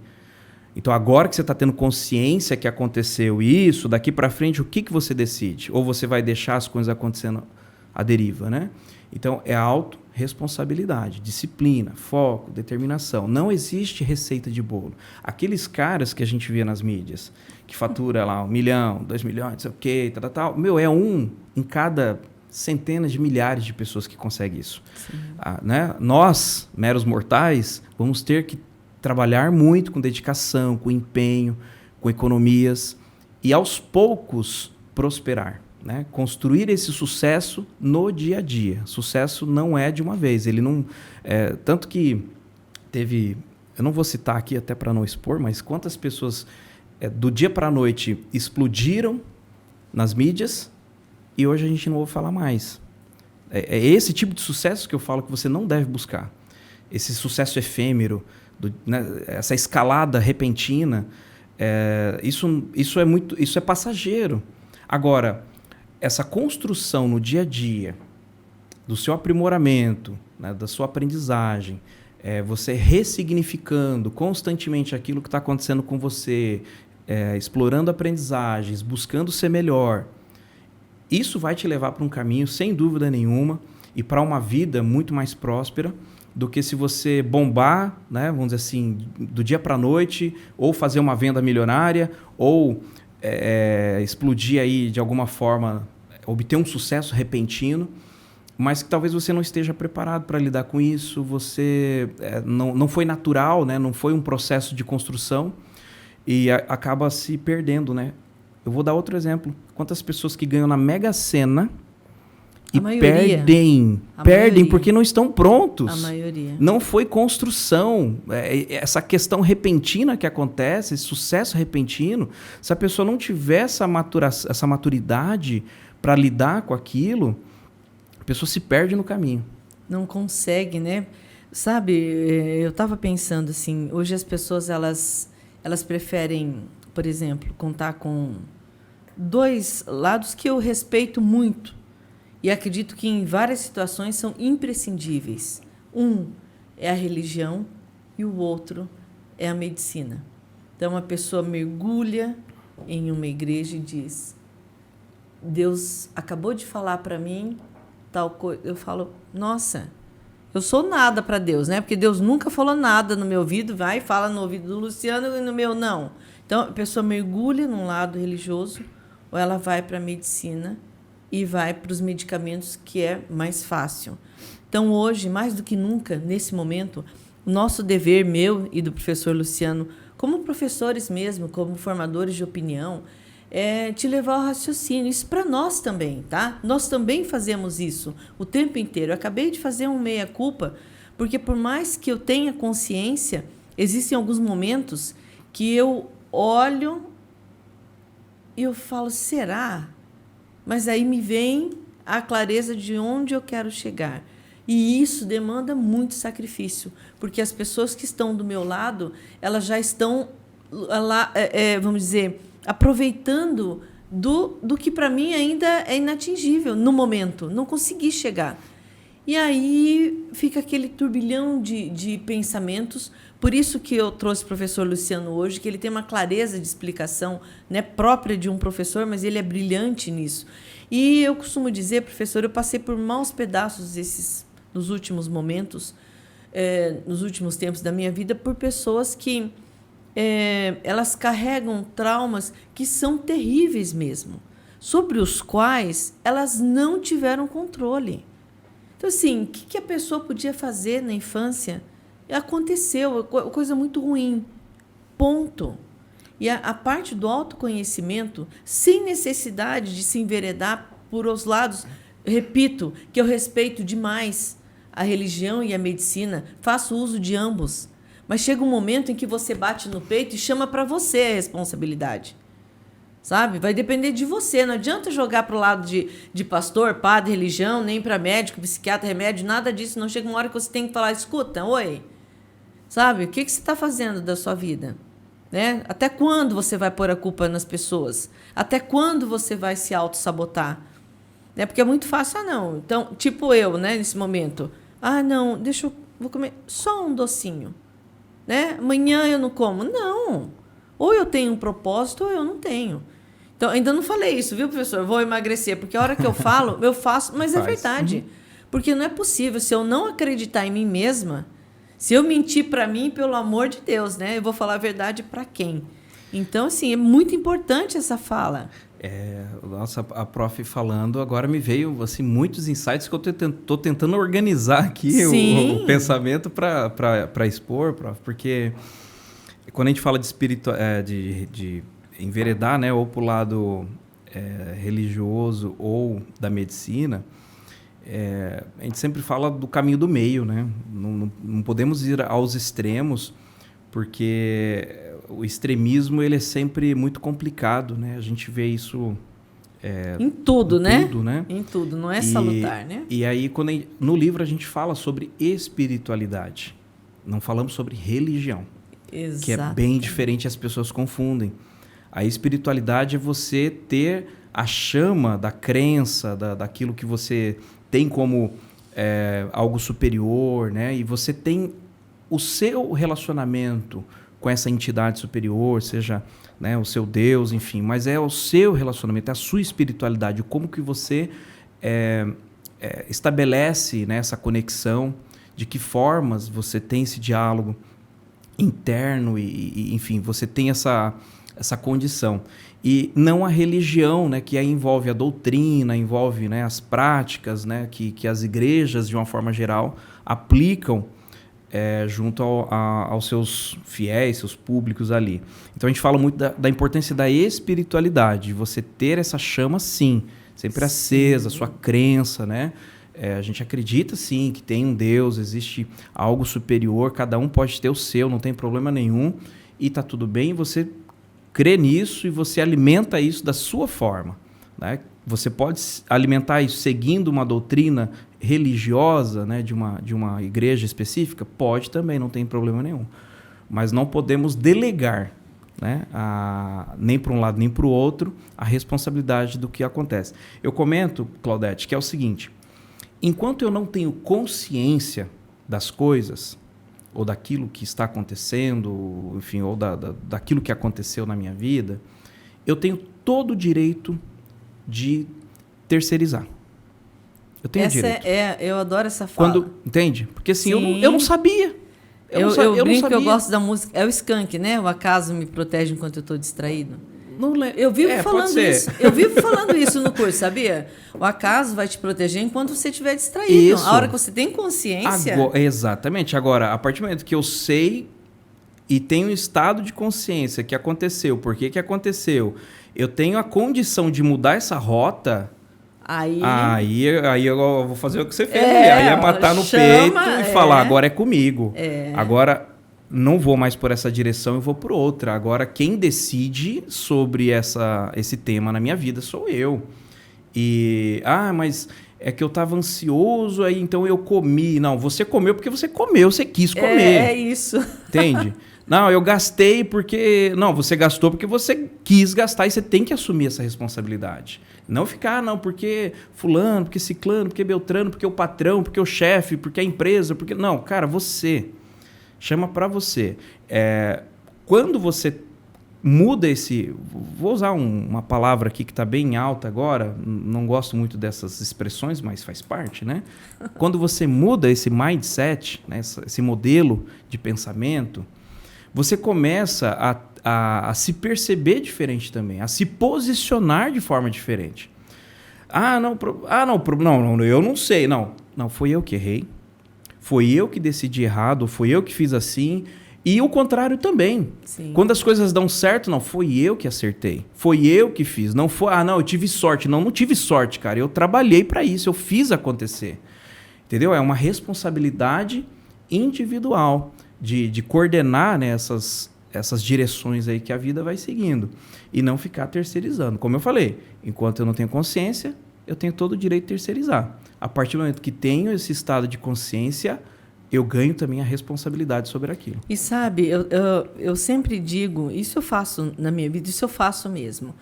Então, agora que você está tendo consciência que aconteceu isso, daqui para frente, o que você decide? Ou você vai deixar as coisas acontecendo à deriva, né? Então, é a autorresponsabilidade, disciplina, foco, determinação. Não existe receita de bolo. Aqueles caras que a gente vê nas mídias, que fatura lá 1 milhão, 2 milhões, não sei o quê, tal. É um em cada centenas de milhares de pessoas que conseguem isso. Né? Nós, meros mortais, vamos ter que trabalhar muito com dedicação, com empenho, com economias e, aos poucos, prosperar. Né? Construir esse sucesso no dia a dia. Sucesso não é de uma vez. Ele não, tanto que teve... Eu não vou citar aqui até para não expor, mas quantas pessoas do dia para a noite explodiram nas mídias e hoje a gente não ouve falar mais. É esse tipo de sucesso que eu falo que você não deve buscar. Esse sucesso efêmero, né? Essa escalada repentina, isso é passageiro. Agora, essa construção no dia a dia, do seu aprimoramento, né, da sua aprendizagem, você ressignificando constantemente aquilo que está acontecendo com você, explorando aprendizagens, buscando ser melhor, isso vai te levar para um caminho, sem dúvida nenhuma, e para uma vida muito mais próspera do que se você bombar, né, vamos dizer assim, do dia para a noite, ou fazer uma venda milionária, ou explodir aí de alguma forma, obter um sucesso repentino, mas que talvez você não esteja preparado para lidar com isso, você não foi natural, né? Não foi um processo de construção e acaba se perdendo, né? Eu vou dar outro exemplo. Quantas pessoas que ganham na Mega Sena e perdem porque não estão prontos. A maioria. Não foi construção. Essa questão repentina que acontece, esse sucesso repentino, se a pessoa não tiver essa maturidade para lidar com aquilo, a pessoa se perde no caminho. Não consegue, né? Sabe, eu estava pensando assim, hoje as pessoas elas preferem, por exemplo, contar com 2 lados que eu respeito muito e acredito que em várias situações são imprescindíveis. Um é a religião e o outro é a medicina. Então, a pessoa mergulha em uma igreja e diz: Deus acabou de falar para mim tal coisa. Eu falo: nossa, eu sou nada para Deus, né? Porque Deus nunca falou nada no meu ouvido, vai e fala no ouvido do Luciano e no meu não. Então, a pessoa mergulha num lado religioso ou ela vai para a medicina e vai para os medicamentos, que é mais fácil. Então, hoje, mais do que nunca, nesse momento, o nosso dever, meu e do professor Luciano, como professores mesmo, como formadores de opinião, é te levar ao raciocínio. Isso para nós também, tá? Nós também fazemos isso o tempo inteiro. Eu acabei de fazer um meia-culpa, porque por mais que eu tenha consciência, existem alguns momentos que eu olho e eu falo: será? Mas aí me vem a clareza de onde eu quero chegar. E isso demanda muito sacrifício, porque as pessoas que estão do meu lado, elas já estão lá, vamos dizer, aproveitando do que para mim ainda é inatingível no momento, não consegui chegar. E aí fica aquele turbilhão de pensamentos. Por isso que eu trouxe o professor Luciano hoje, que ele tem uma clareza de explicação, né, própria de um professor, mas ele é brilhante nisso. E eu costumo dizer, professor, eu passei por maus pedaços nos últimos momentos, nos últimos tempos da minha vida, por pessoas que elas carregam traumas que são terríveis mesmo, sobre os quais elas não tiveram controle. Então, assim, o que a pessoa podia fazer na infância Aconteceu, coisa muito ruim. Ponto. E a parte do autoconhecimento, sem necessidade de se enveredar por os lados, repito, que eu respeito demais a religião e a medicina, faço uso de ambos. Mas chega um momento em que você bate no peito e chama para você a responsabilidade. Sabe? Vai depender de você. Não adianta jogar para o lado de pastor, padre, religião, nem para médico, psiquiatra, remédio, nada disso. Não chega uma hora que você tem que falar, escuta, oi, sabe? O que você está fazendo da sua vida? Né? Até quando você vai pôr a culpa nas pessoas? Até quando você vai se auto-sabotar? Né? Porque é muito fácil, não. Então, tipo eu, né, nesse momento. Não, vou comer só um docinho. Né? Amanhã eu não como. Não. Ou eu tenho um propósito ou eu não tenho. Então, ainda não falei isso, viu, professor? Eu vou emagrecer, porque a hora que eu falo, eu faço, mas é verdade. Porque não é possível, se eu não acreditar em mim mesma, se eu mentir para mim, pelo amor de Deus, né? Eu vou falar a verdade para quem? Então, assim, é muito importante essa fala. Nossa, a prof falando, agora me veio assim, muitos insights que eu estou tentando organizar aqui o pensamento para expor, prof, porque quando a gente fala de enveredar, né, ou para o lado religioso ou da medicina, a gente sempre fala do caminho do meio, né? Não podemos ir aos extremos, porque o extremismo ele é sempre muito complicado, né? A gente vê isso em tudo, né? Tudo, né? Em tudo, não é salutar, né? E aí, no livro a gente fala sobre espiritualidade, não falamos sobre religião. Exato. Que é bem diferente, as pessoas confundem. A espiritualidade é você ter a chama da crença, daquilo que você tem como algo superior, né? E você tem o seu relacionamento com essa entidade superior, seja, né, o seu Deus, enfim, mas é o seu relacionamento, é a sua espiritualidade, como que você estabelece, né, essa conexão, de que formas você tem esse diálogo interno e enfim, você tem essa condição. E não a religião, né, que aí envolve a doutrina, envolve, né, as práticas, né, que as igrejas, de uma forma geral, aplicam junto aos seus fiéis, seus públicos ali. Então a gente fala muito da importância da espiritualidade, de você ter essa chama, sim, sempre acesa, sua crença, né? A gente acredita, sim, que tem um Deus, existe algo superior, cada um pode ter o seu, não tem problema nenhum, e está tudo bem, você crê nisso e você alimenta isso da sua forma, né? Você pode alimentar isso seguindo uma doutrina religiosa, né, de uma igreja específica? Pode também, não tem problema nenhum. Mas não podemos delegar, né, nem para um lado nem para o outro, a responsabilidade do que acontece. Eu comento, Claudete, que é o seguinte: enquanto eu não tenho consciência das coisas, ou daquilo que está acontecendo, enfim, ou daquilo que aconteceu na minha vida, eu tenho todo o direito de terceirizar. Eu tenho direito. Eu adoro essa fala. Entende? Porque assim, eu não sabia. Eu brinco que eu gosto da música. É o Skank, né? O acaso me protege enquanto eu estou distraído. Eu vivo falando isso. Eu vivo falando isso no curso, sabia? O acaso vai te proteger enquanto você estiver distraído. Isso. A hora que você tem consciência... Exatamente. Agora, a partir do momento que eu sei e tenho um estado de consciência que aconteceu, por que aconteceu, eu tenho a condição de mudar essa rota... Aí eu vou fazer o que você fez. Aí é matar no peito e falar, agora é comigo. Agora... não vou mais por essa direção, eu vou por outra. Agora, quem decide sobre esse tema na minha vida sou eu. Mas é que eu estava ansioso, aí então eu comi. Não, você comeu porque você comeu, você quis comer. É isso. Entende? Não, eu gastei porque... Não, você gastou porque você quis gastar e você tem que assumir essa responsabilidade. Não ficar, não, porque fulano, porque ciclano, porque beltrano, porque o patrão, porque o chefe, porque a empresa, porque... Não, cara, você... Chama para você. Quando você muda esse... Vou usar uma palavra aqui que está bem alta agora, não gosto muito dessas expressões, mas faz parte, né? Quando você muda esse mindset, né, esse modelo de pensamento, você começa a se perceber diferente também, a se posicionar de forma diferente. Não, eu não sei. Não, foi eu que errei. foi eu que decidi errado, foi eu que fiz assim. E o contrário também. Sim. Quando as coisas dão certo, não, foi eu que acertei. Foi eu que fiz. Não foi, não, eu tive sorte. Não tive sorte, cara. Eu trabalhei para isso, eu fiz acontecer. Entendeu? É uma responsabilidade individual de coordenar, né, essas direções aí que a vida vai seguindo. E não ficar terceirizando. Como eu falei, enquanto eu não tenho consciência, eu tenho todo o direito de terceirizar. A partir do momento que tenho esse estado de consciência, eu ganho também a responsabilidade sobre aquilo. E sabe, eu sempre digo, isso eu faço na minha vida, isso eu faço mesmo.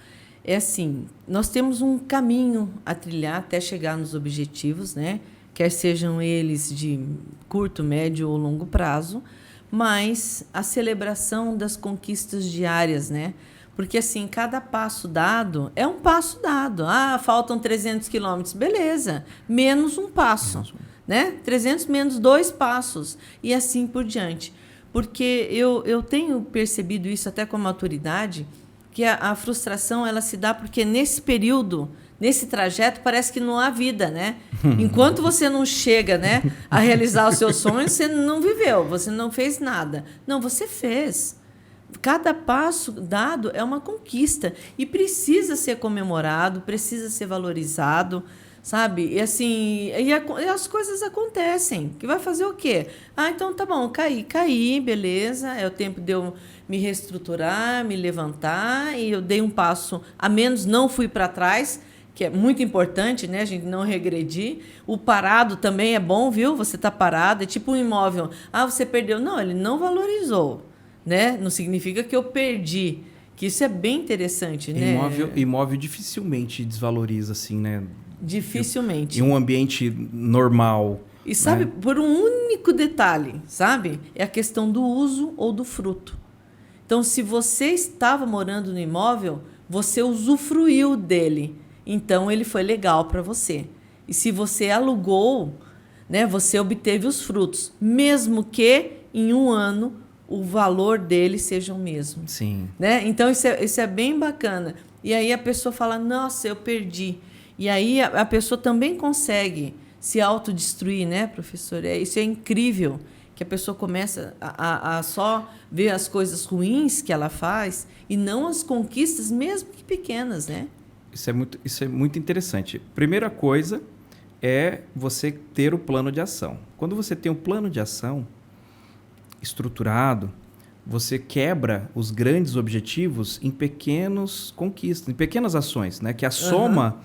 É assim, nós temos um caminho a trilhar até chegar nos objetivos, né? Quer sejam eles de curto, médio ou longo prazo, mas a celebração das conquistas diárias, né? Porque, assim, cada passo dado é um passo dado. Ah, faltam 300 quilômetros, beleza, menos um passo. Né? 300 menos 2 passos e assim por diante. Porque eu tenho percebido isso até com a maturidade, que a frustração ela se dá porque nesse período, nesse trajeto, parece que não há vida, né? Enquanto você não chega, né, a realizar os seus sonhos, você não viveu, você não fez nada. Não, você fez. Cada passo dado é uma conquista e precisa ser comemorado, precisa ser valorizado, sabe? E assim, e as coisas acontecem. Que vai fazer o quê? Ah, então tá bom, caí, beleza. É o tempo de eu me reestruturar, me levantar, e eu dei um passo a menos, não fui para trás, que é muito importante, né? A gente não regredir. O parado também é bom, viu? Você tá parado, é tipo um imóvel. Ah, você perdeu. Não, ele não valorizou, né? Não significa que eu perdi. Que isso é bem interessante, né? Imóvel dificilmente desvaloriza, assim, né? Dificilmente. Em um ambiente normal. E sabe, né? por um único detalhe, sabe? É a questão do uso ou do fruto. Então, se você estava morando no imóvel, você usufruiu dele. Então, ele foi legal para você. E se você alugou, né, você obteve os frutos. Mesmo que em um ano o valor dele seja o mesmo. Sim. Né? Então, isso é bem bacana. E aí a pessoa fala, nossa, eu perdi. E aí a pessoa também consegue se autodestruir, né, professor? Isso é incrível, que a pessoa começa a só ver as coisas ruins que ela faz e não as conquistas, mesmo que pequenas, né? Isso é muito interessante. Primeira coisa é você ter o plano de ação. Quando você tem um plano de ação estruturado, você quebra os grandes objetivos em pequenas conquistas, em pequenas ações, né? Que a soma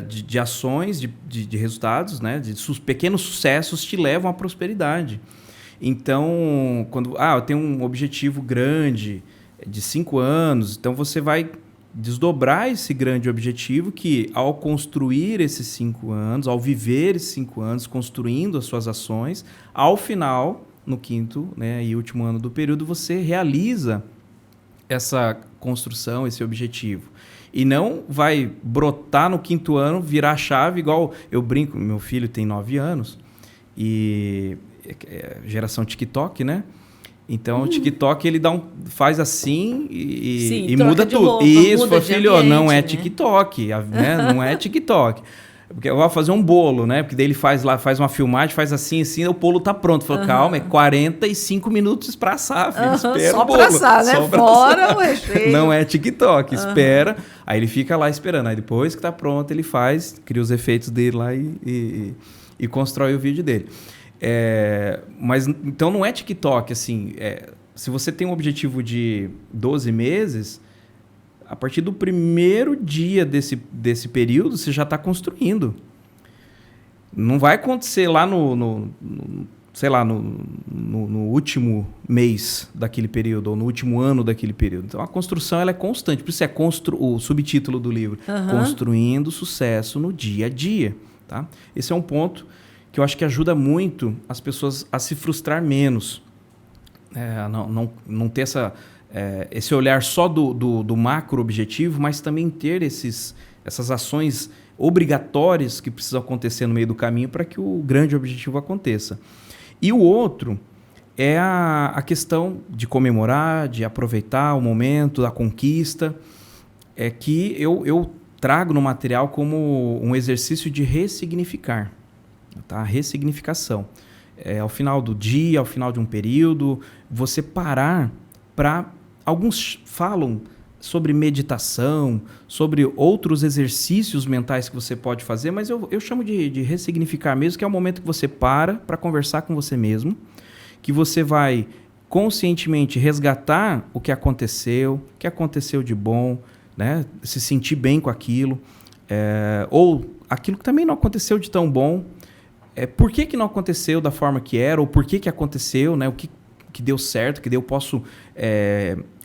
de ações, de resultados, né? De pequenos sucessos te levam à prosperidade. Então, quando eu tenho um objetivo grande de 5 anos, então você vai desdobrar esse grande objetivo que, ao construir esses 5 anos, ao viver esses 5 anos, construindo as suas ações, ao final, no 5º, né, e último ano do período, você realiza essa construção, esse objetivo. E não vai brotar no 5º ano, virar a chave, igual eu brinco, meu filho tem 9 anos, e geração TikTok, né? Então, o TikTok, ele faz assim e muda tudo. Roupa, isso, muda filho, ambiente, não é né? TikTok, né? Não é TikTok. Porque eu vou fazer um bolo, né? Porque daí ele faz uma filmagem, faz assim, o bolo tá pronto. Falou, calma, é 45 minutos pra assar, filho. Espera só o bolo. Pra assar, né? Só pra Fora assar. o recheio. Não é TikTok, espera. Aí ele fica lá esperando. Aí depois que tá pronto, ele cria os efeitos dele lá e constrói o vídeo dele. Mas então não é TikTok, assim. Se você tem um objetivo de 12 meses... A partir do primeiro dia desse período, você já está construindo. Não vai acontecer lá no último mês daquele período, ou no último ano daquele período. Então, a construção ela é constante. Por isso o subtítulo do livro, Construindo Sucesso no Dia a Dia. Tá? Esse é um ponto que eu acho que ajuda muito as pessoas a se frustrar menos. Não ter esse olhar só do macro objetivo, mas também ter essas ações obrigatórias que precisam acontecer no meio do caminho para que o grande objetivo aconteça. E o outro é a questão de comemorar, de aproveitar o momento, a conquista, que eu trago no material como um exercício de ressignificar, tá? Ressignificação. ao final do dia, ao final de um período, você parar para... Alguns falam sobre meditação, sobre outros exercícios mentais que você pode fazer, mas eu chamo de ressignificar mesmo, que é o momento que você para conversar com você mesmo, que você vai conscientemente resgatar o que aconteceu de bom, né? Se sentir bem com aquilo, ou aquilo que também não aconteceu de tão bom, por que não aconteceu da forma que era, ou por que aconteceu, né? O que deu certo, que eu posso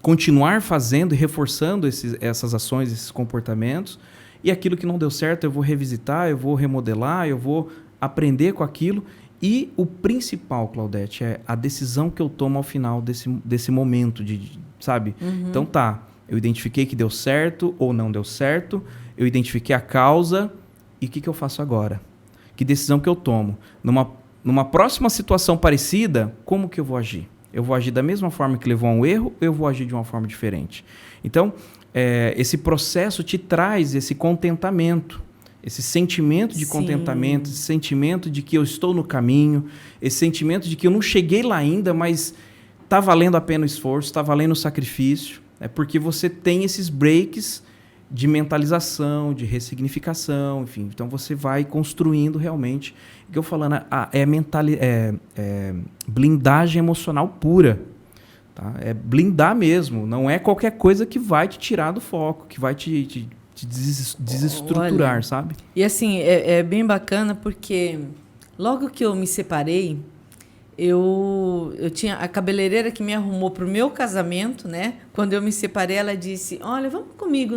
continuar fazendo e reforçando essas ações, esses comportamentos, e aquilo que não deu certo eu vou revisitar, eu vou remodelar, eu vou aprender com aquilo. E o principal, Claudete, é a decisão que eu tomo ao final desse momento, sabe? Uhum. Então eu identifiquei que deu certo ou não deu certo, eu identifiquei a causa, e o que eu faço agora? Que decisão que eu tomo? Numa próxima situação parecida, como que eu vou agir? Eu vou agir da mesma forma que levou a um erro, ou eu vou agir de uma forma diferente? Então, esse processo te traz esse contentamento, esse sentimento de contentamento, esse sentimento de que eu estou no caminho, esse sentimento de que eu não cheguei lá ainda, mas está valendo a pena o esforço, está valendo o sacrifício, porque você tem esses breaks de mentalização, de ressignificação, enfim. Então, você vai construindo realmente, o que eu falando, blindagem emocional pura. Tá? É blindar mesmo, não é qualquer coisa que vai te tirar do foco, que vai te desestruturar, olha, sabe? E assim, é bem bacana porque logo que eu me separei, eu tinha a cabeleireira que me arrumou para o meu casamento, né? Quando eu me separei, ela disse, olha, vamos comigo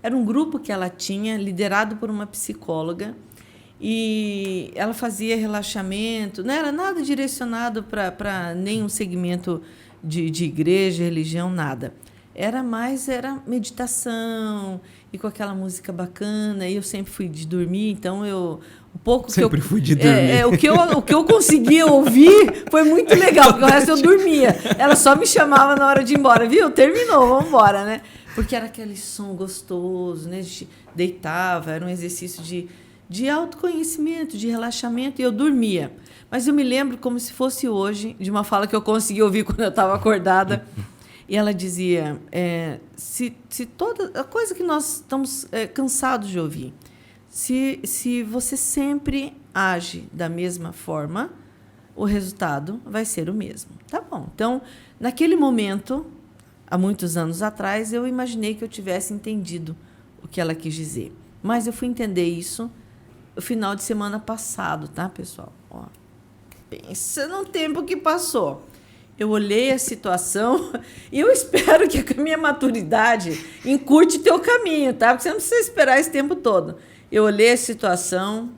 Era um grupo que ela tinha, liderado por uma psicóloga, e ela fazia relaxamento, não era nada direcionado para nenhum segmento de igreja, religião, nada. Era meditação, e com aquela música bacana, e eu sempre fui de dormir, então Sempre fui de dormir. O que eu conseguia ouvir foi muito legal, porque o resto eu dormia. Ela só me chamava na hora de ir embora, viu? Terminou, vamos embora, né? Porque era aquele som gostoso, né? A gente deitava, era um exercício de autoconhecimento, de relaxamento, e eu dormia. Mas eu me lembro como se fosse hoje, de uma fala que eu consegui ouvir quando eu estava acordada. E ela dizia, se toda a coisa que nós estamos cansados de ouvir, se você sempre age da mesma forma, o resultado vai ser o mesmo. Tá bom. Então, naquele momento, há muitos anos atrás, eu imaginei que eu tivesse entendido o que ela quis dizer. Mas eu fui entender isso no final de semana passado, tá, pessoal? Ó, pensa no tempo que passou. Eu olhei a situação e eu espero que a minha maturidade encurte teu caminho, tá? Porque você não precisa esperar esse tempo todo. Eu olhei a situação,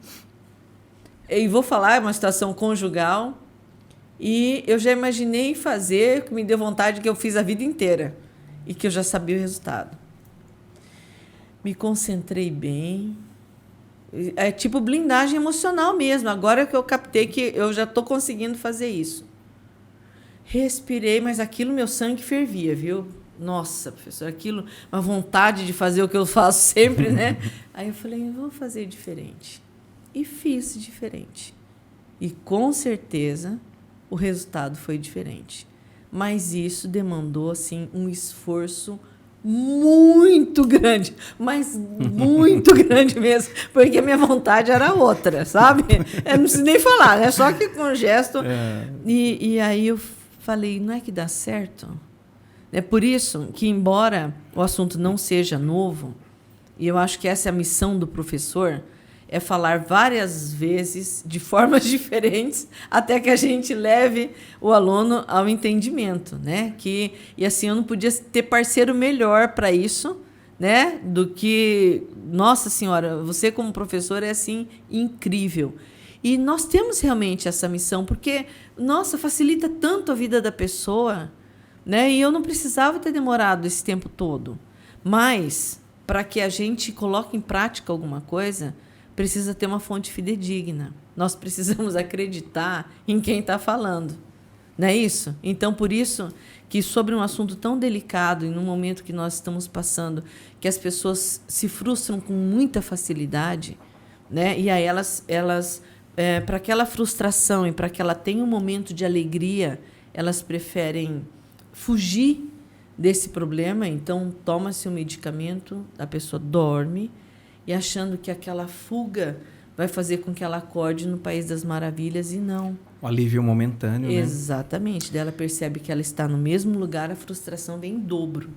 e vou falar, é uma situação conjugal, e eu já imaginei fazer o que me deu vontade, que eu fiz a vida inteira, e que eu já sabia o resultado. Me concentrei bem, é tipo blindagem emocional mesmo, agora que eu captei que eu já estou conseguindo fazer isso. Respirei, mas aquilo, meu sangue fervia, viu? Nossa, professor, aquilo, uma vontade de fazer o que eu faço sempre, né? Aí eu falei, vou fazer diferente. E fiz diferente. E, com certeza, o resultado foi diferente. Mas isso demandou, assim, um esforço muito grande, mas muito grande mesmo, porque a minha vontade era outra, sabe? Eu não preciso nem falar, né? Só que com gesto. E aí eu falei, não é que dá certo? É por isso que, embora o assunto não seja novo, e eu acho que essa é a missão do professor, é falar várias vezes, de formas diferentes, até que a gente leve o aluno ao entendimento, né? E assim, eu não podia ter parceiro melhor para isso, né? Do que, nossa senhora, você como professor é assim, incrível. E nós temos realmente essa missão, porque, nossa, facilita tanto a vida da pessoa, né? E eu não precisava ter demorado esse tempo todo. Mas, para que a gente coloque em prática alguma coisa, precisa ter uma fonte fidedigna. Nós precisamos acreditar em quem está falando. Não é isso? Então, por isso que sobre um assunto tão delicado, e num momento que nós estamos passando, que as pessoas se frustram com muita facilidade, né? E aí elas para aquela frustração e para que ela tenha um momento de alegria, elas preferem fugir desse problema. Então, toma-se um medicamento, a pessoa dorme, e achando que aquela fuga vai fazer com que ela acorde no País das Maravilhas, e não. O alívio momentâneo, né? Exatamente. Daí ela percebe que ela está no mesmo lugar, a frustração vem em dobro.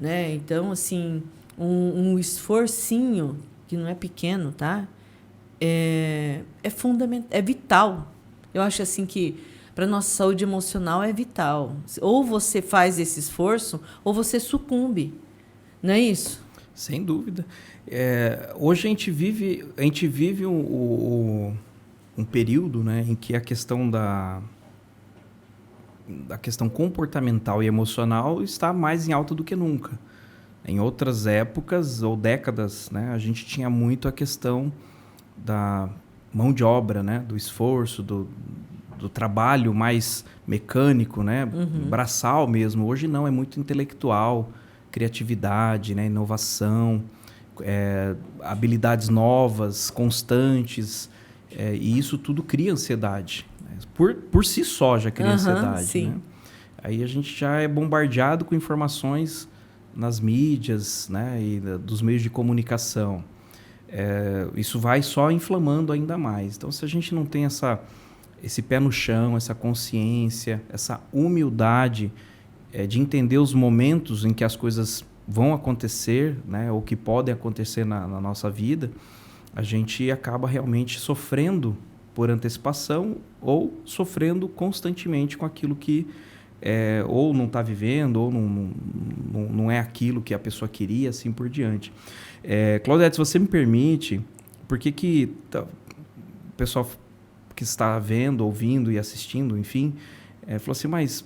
Né? Então, assim, um esforcinho, que não é pequeno, tá? É fundamental, é vital. Eu acho assim que para nossa saúde emocional é vital. Ou você faz esse esforço, ou você sucumbe. Não é isso? Sem dúvida. Hoje a gente vive um período, né, em que a questão da questão comportamental e emocional está mais em alta do que nunca. Em outras épocas ou décadas, né, a gente tinha muito a questão da mão de obra, né, do esforço, do trabalho mais mecânico, né, braçal mesmo. Hoje não, é muito intelectual, criatividade, né, inovação, habilidades novas, constantes, e isso tudo cria ansiedade. Por si só já cria ansiedade. Sim. Né? Aí a gente já é bombardeado com informações nas mídias, né, e dos meios de comunicação. Isso vai só inflamando ainda mais. Então, se a gente não tem esse pé no chão, essa consciência, essa humildade de entender os momentos em que as coisas vão acontecer, né, ou que podem acontecer na nossa vida, a gente acaba realmente sofrendo por antecipação ou sofrendo constantemente com aquilo que ou não está vivendo, ou não é aquilo que a pessoa queria, assim por diante. Claudete, se você me permite, por que o pessoal que está vendo, ouvindo e assistindo, enfim, falou assim, mas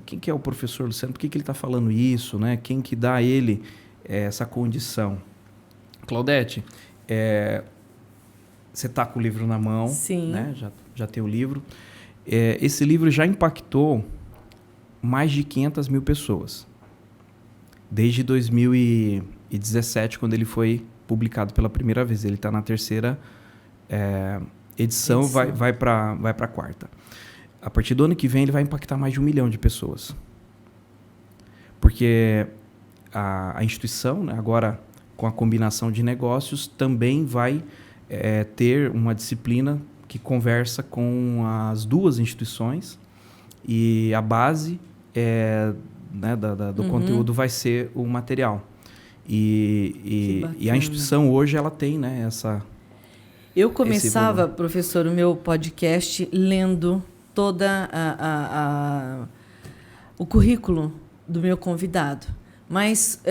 quem que é o professor Luciano? Por que ele está falando isso? Né? Quem que dá a ele essa condição? Claudete, você está com o livro na mão. Sim. Né? Já tem o livro. Esse livro já impactou mais de 500 mil pessoas. Desde 2017, quando ele foi publicado pela primeira vez. Ele está na terceira edição. Vai para a quarta. A partir do ano que vem, ele vai impactar mais de 1 milhão de pessoas. Porque a instituição, né, agora com a combinação de negócios, também vai ter uma disciplina que conversa com as duas instituições, e a base né, do conteúdo vai ser o material. E a instituição hoje ela tem, né, essa... Eu começava, professor, o meu podcast lendo toda o currículo do meu convidado. Mas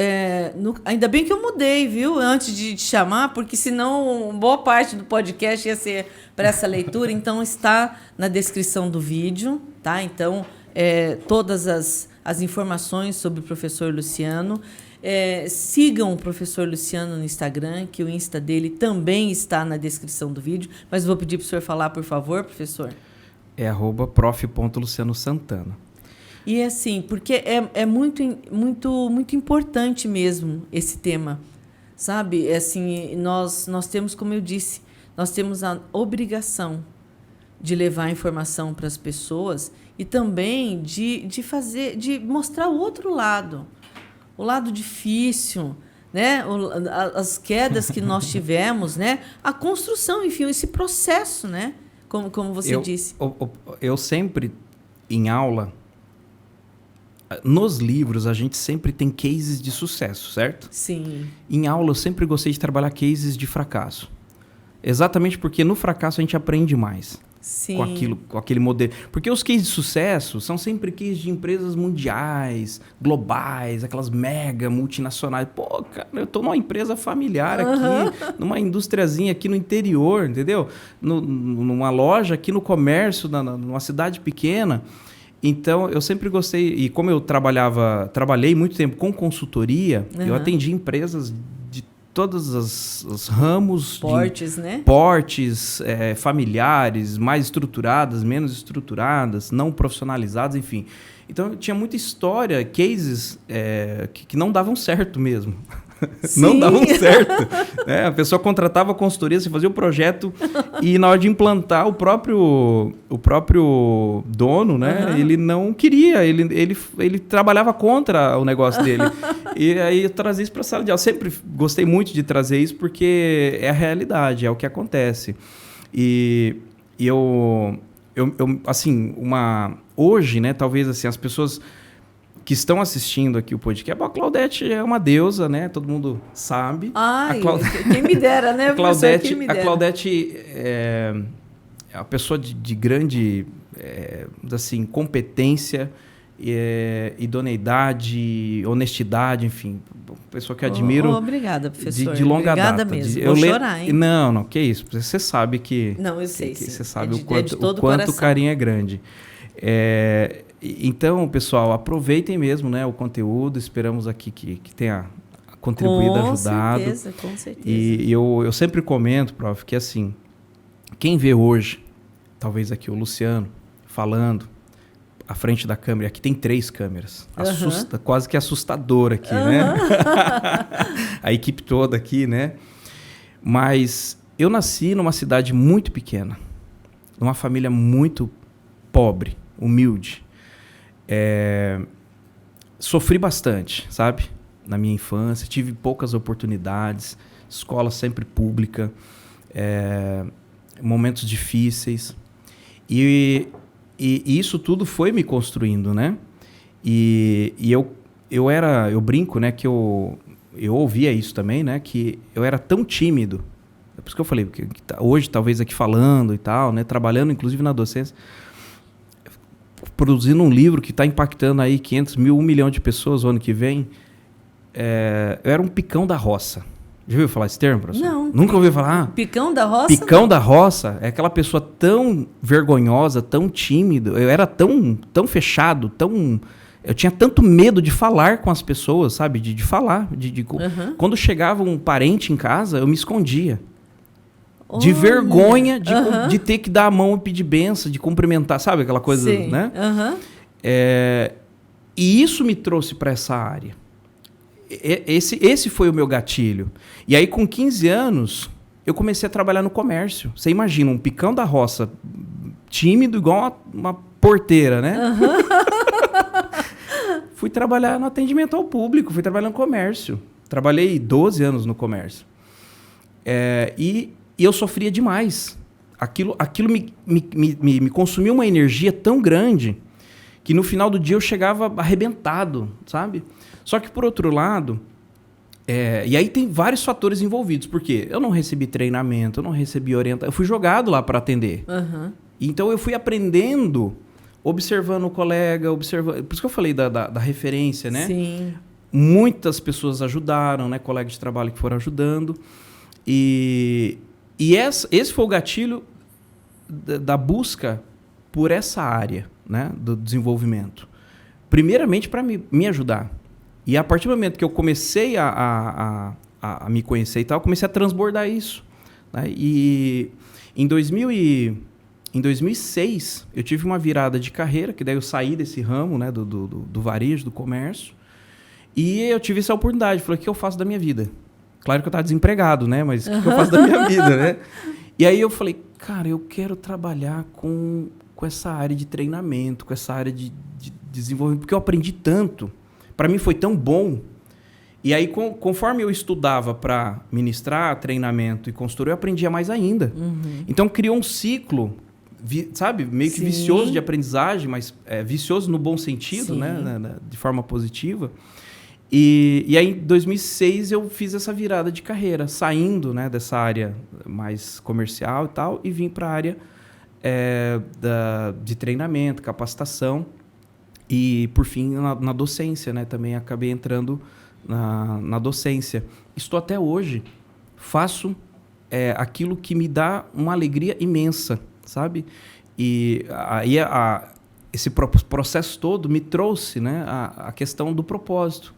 ainda bem que eu mudei, viu? Antes de te chamar, porque senão boa parte do podcast ia ser para essa leitura. Então, está na descrição do vídeo, tá? Então, todas as informações sobre o professor Luciano. Sigam o professor Luciano no Instagram, que o Insta dele também está na descrição do vídeo. Mas vou pedir para o senhor falar, por favor, professor. @prof.lucianosantana. E assim, porque é muito importante mesmo esse tema, sabe? Assim, nós temos, como eu disse, nós temos a obrigação de levar a informação para as pessoas e também de mostrar o outro lado, o lado difícil, né? As quedas que nós tivemos, né? A construção, enfim, esse processo, né? Como você disse. Eu sempre, em aula, nos livros, a gente sempre tem cases de sucesso, certo? Sim. Em aula, eu sempre gostei de trabalhar cases de fracasso. Exatamente porque no fracasso a gente aprende mais. Sim. Com aquele modelo. Porque os cases de sucesso são sempre cases de empresas mundiais, globais, aquelas mega multinacionais. Pô, cara, eu tô numa empresa familiar aqui, numa indústriazinha aqui no interior, entendeu? Numa loja aqui no comércio, numa cidade pequena. Então, eu sempre gostei, e como eu trabalhei muito tempo com consultoria, eu atendi empresas de todos os ramos. Portes, né? Portes, familiares, mais estruturadas, menos estruturadas, não profissionalizadas, enfim. Então, tinha muita história, cases que não davam certo mesmo. Não davam certo. Né? A pessoa contratava a consultoria, você fazia o projeto e na hora de implantar o próprio dono, né? Ele não queria, ele trabalhava contra o negócio dele. E aí eu trazia isso para a sala de aula. Sempre gostei muito de trazer isso porque é a realidade, é o que acontece. E eu assim, hoje, né? Talvez assim, as pessoas que estão assistindo aqui o podcast, a Claudete é uma deusa, né? Todo mundo sabe. Ai, quem me dera, né? A Claudete é uma pessoa de grande assim, competência, idoneidade, honestidade, enfim. Pessoa que eu admiro. Obrigada, professor. De longa obrigada data. Mesmo. Vou chorar, hein? Não, que isso. Você sabe que... Não, eu sei. Você sabe o quanto o carinho é grande. Então, pessoal, aproveitem mesmo, né, o conteúdo. Esperamos aqui que tenha contribuído, ajudado. Com certeza. E eu sempre comento, prof, que assim, quem vê hoje, talvez aqui o Luciano falando à frente da câmera, aqui tem 3 câmeras. Quase que assustador aqui, né? A equipe toda aqui, né? Mas eu nasci numa cidade muito pequena, numa família muito pobre, humilde. Sofri bastante, sabe? Na minha infância, tive poucas oportunidades, escola sempre pública, momentos difíceis. E isso tudo foi me construindo, né? E eu brinco, né? Que eu ouvia isso também, né? Que eu era tão tímido. É por isso que eu falei, que hoje talvez aqui falando e tal, né? Trabalhando inclusive na docência, produzindo um livro que está impactando aí 500 mil, 1 milhão de pessoas o ano que vem. Eu era um picão da roça. Já ouviu falar esse termo, professor? Não. Nunca ouviu falar? Picão da roça? Picão da roça é aquela pessoa tão vergonhosa, tão tímido. Eu era tão fechado, eu tinha tanto medo de falar com as pessoas, sabe? De falar. Quando chegava um parente em casa, eu me escondia. De vergonha de ter que dar a mão e pedir benção, de cumprimentar, sabe? Aquela coisa, sim, né? E isso me trouxe para essa área. Esse foi o meu gatilho. E aí, com 15 anos, eu comecei a trabalhar no comércio. Você imagina, um picão da roça, tímido, igual uma porteira, né? Fui trabalhar no atendimento ao público, fui trabalhar no comércio. Trabalhei 12 anos no comércio. E eu sofria demais. Aquilo me consumiu uma energia tão grande que no final do dia eu chegava arrebentado, sabe? Só que, por outro lado, e aí tem vários fatores envolvidos, porque eu não recebi treinamento, eu não recebi orientação, eu fui jogado lá para atender. Então eu fui aprendendo, observando o colega, observando. Por isso que eu falei da referência, né? Sim. Muitas pessoas ajudaram, né? Colegas de trabalho que foram ajudando. E esse foi o gatilho da busca por essa área, né? Do desenvolvimento. Primeiramente para me ajudar. E a partir do momento que eu comecei a me conhecer e tal, eu comecei a transbordar isso. Né? E em 2006, eu tive uma virada de carreira, que daí eu saí desse ramo, né, do varejo, do comércio, e eu tive essa oportunidade. Falei, o que eu faço da minha vida? Claro que eu estava desempregado, né? Mas o que eu faço da minha vida, né? E aí eu falei, cara, eu quero trabalhar com essa área de treinamento, com essa área de desenvolvimento, porque eu aprendi tanto. Para mim foi tão bom. E aí, conforme eu estudava para ministrar treinamento e consultoria, eu aprendia mais ainda. Então, criou um ciclo, sabe? Meio que vicioso de aprendizagem, mas vicioso no bom sentido, né? De forma positiva. E aí, em 2006, eu fiz essa virada de carreira, saindo, né, dessa área mais comercial e tal, e vim para a área de treinamento, capacitação. E, por fim, na docência, né? Também acabei entrando na docência. Estou até hoje, faço aquilo que me dá uma alegria imensa, sabe? E aí esse processo todo me trouxe, né, a questão do propósito.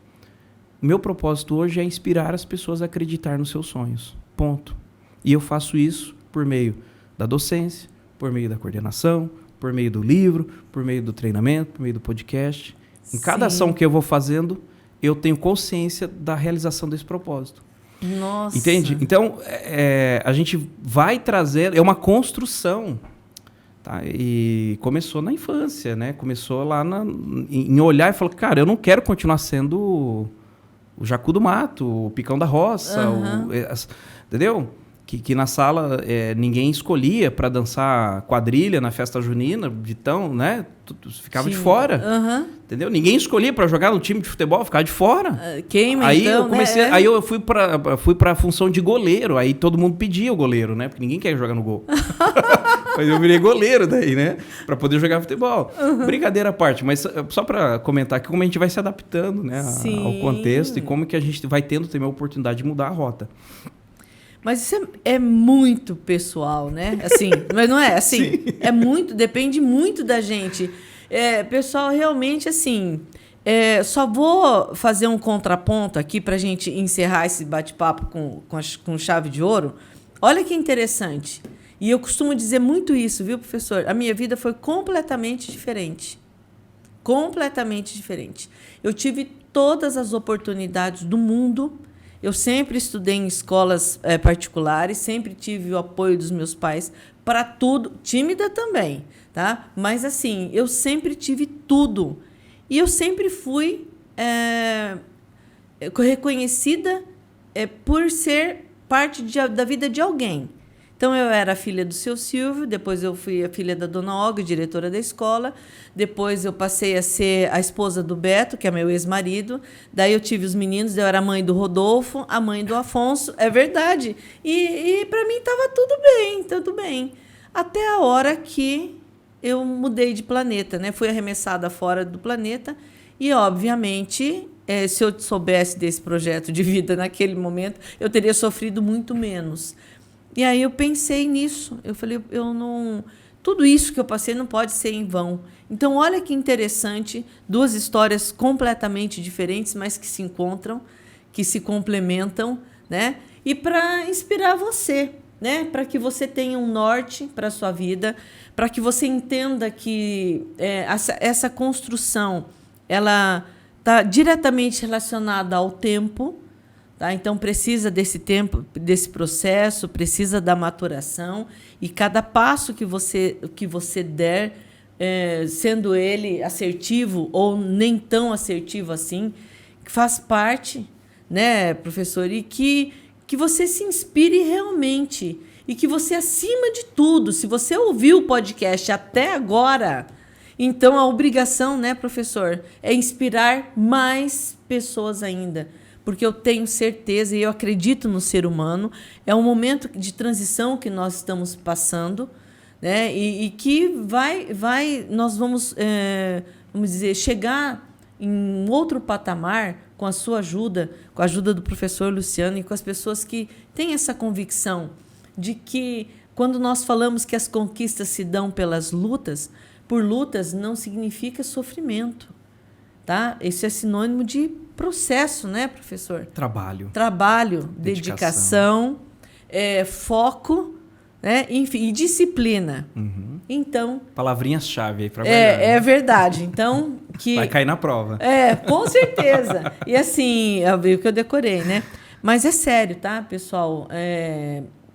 O meu propósito hoje é inspirar as pessoas a acreditar nos seus sonhos. Ponto. E eu faço isso por meio da docência, por meio da coordenação, por meio do livro, por meio do treinamento, por meio do podcast. Em cada ação que eu vou fazendo, eu tenho consciência da realização desse propósito. Nossa. Entende? Então, a gente vai trazer... É uma construção. Tá? E começou na infância, né? Começou lá em olhar e falar, cara, eu não quero continuar sendo o Jacu do Mato, o Picão da Roça, entendeu? Que na sala ninguém escolhia para dançar quadrilha na festa junina, de tão, né? Ficava de fora, entendeu? Ninguém escolhia para jogar no time de futebol, ficava de fora. Aí então, eu comecei, aí eu fui para a função de goleiro, aí todo mundo pedia o goleiro, né? Porque ninguém quer jogar no gol. Mas eu virei goleiro daí, né? Para poder jogar futebol. Brincadeira à parte, mas só para comentar aqui como a gente vai se adaptando, né, ao contexto e como que a gente vai tendo também a oportunidade de mudar a rota. Mas isso é muito pessoal, né? Assim, mas não é assim. É muito, depende muito da gente. Pessoal, realmente, assim, só vou fazer um contraponto aqui para a gente encerrar esse bate-papo com chave de ouro. Olha que interessante. E eu costumo dizer muito isso, viu, professor? A minha vida foi completamente diferente. Completamente diferente. Eu tive todas as oportunidades do mundo. Eu sempre estudei em escolas particulares, sempre tive o apoio dos meus pais para tudo, tímida também, tá? Mas, assim, eu sempre tive tudo. E eu sempre fui reconhecida por ser parte da vida de alguém. Então, eu era a filha do seu Silvio, depois eu fui a filha da dona Olga, diretora da escola, depois eu passei a ser a esposa do Beto, que é meu ex-marido, daí eu tive os meninos, eu era a mãe do Rodolfo, a mãe do Afonso, é verdade. E para mim estava tudo bem. Até a hora que eu mudei de planeta, né? Fui arremessada fora do planeta e, obviamente, se eu soubesse desse projeto de vida naquele momento, eu teria sofrido muito menos. E aí eu pensei nisso. Eu falei, tudo isso que eu passei não pode ser em vão. Então, olha que interessante, duas histórias completamente diferentes, mas que se encontram, que se complementam, né? E para inspirar você, né? Para que você tenha um norte para a sua vida, para que você entenda que essa construção ela está diretamente relacionada ao tempo. Tá? Então, precisa desse tempo, desse processo, precisa da maturação. E cada passo que você der, sendo ele assertivo ou nem tão assertivo assim, faz parte, né, professor? E que você se inspire realmente. E que você, acima de tudo, se você ouviu o podcast até agora, então a obrigação, né, professor, é inspirar mais pessoas ainda. Porque eu tenho certeza e eu acredito no ser humano. É um momento de transição que nós estamos passando, né? E que nós vamos dizer, chegar em um outro patamar com a sua ajuda, com a ajuda do professor Luciano e com as pessoas que têm essa convicção de que quando nós falamos que as conquistas se dão pelas lutas, por lutas não significa sofrimento. Tá? Isso é sinônimo de processo, né, professor? Trabalho, dedicação, foco, né? Enfim, e disciplina. Então, palavrinhas-chave aí para é verdade. Então, vai cair na prova. Com certeza. E assim, o que eu decorei, né? Mas é sério, tá, pessoal?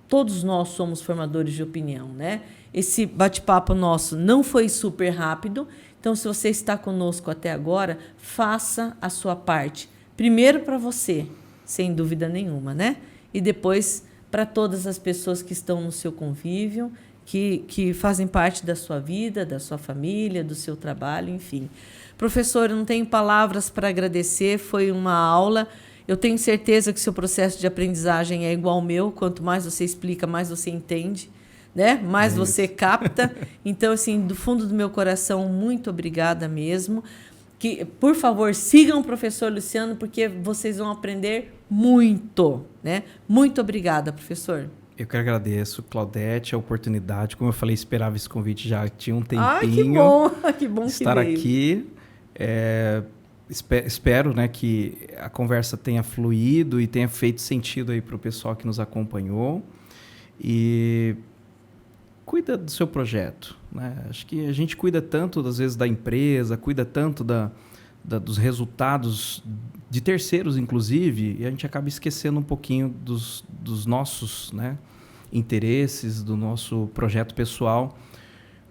Todos nós somos formadores de opinião, né? Esse bate-papo nosso não foi super rápido. Então, se você está conosco até agora, faça a sua parte. Primeiro para você, sem dúvida nenhuma, né? E depois para todas as pessoas que estão no seu convívio, que fazem parte da sua vida, da sua família, do seu trabalho, enfim. Professor, eu não tenho palavras para agradecer, foi uma aula. Eu tenho certeza que seu processo de aprendizagem é igual ao meu. Quanto mais você explica, mais você entende, né? Mais você capta. Então, assim, do fundo do meu coração, muito obrigada mesmo. Que, por favor, sigam o professor Luciano, porque vocês vão aprender muito, né? Muito obrigada, professor. Eu que agradeço, Claudete, a oportunidade. Como eu falei, esperava esse convite já tinha um tempinho. Ai, que bom! Que bom estar que veio. Aqui. Espero, né, que a conversa tenha fluído e tenha feito sentido aí para o pessoal que nos acompanhou. E cuida do seu projeto, né? Acho que a gente cuida tanto, às vezes, da empresa, cuida tanto dos resultados de terceiros, inclusive, e a gente acaba esquecendo um pouquinho dos nossos, né, interesses, do nosso projeto pessoal.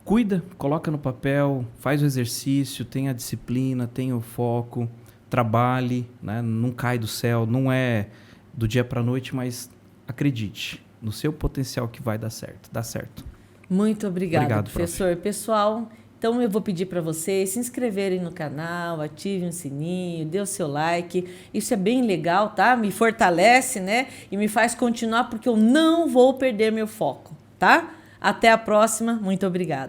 Cuida, coloca no papel, faz o exercício, tenha a disciplina, tenha o foco, trabalhe, né, não cai do céu, não é do dia para a noite, mas acredite no seu potencial que vai dar certo. Dá certo. Muito obrigada, Obrigado, professor. prof. Pessoal, então eu vou pedir para vocês se inscreverem no canal, ativem o sininho, dê o seu like. Isso é bem legal, tá? Me fortalece, né? E me faz continuar porque eu não vou perder meu foco, tá? Até a próxima. Muito obrigada.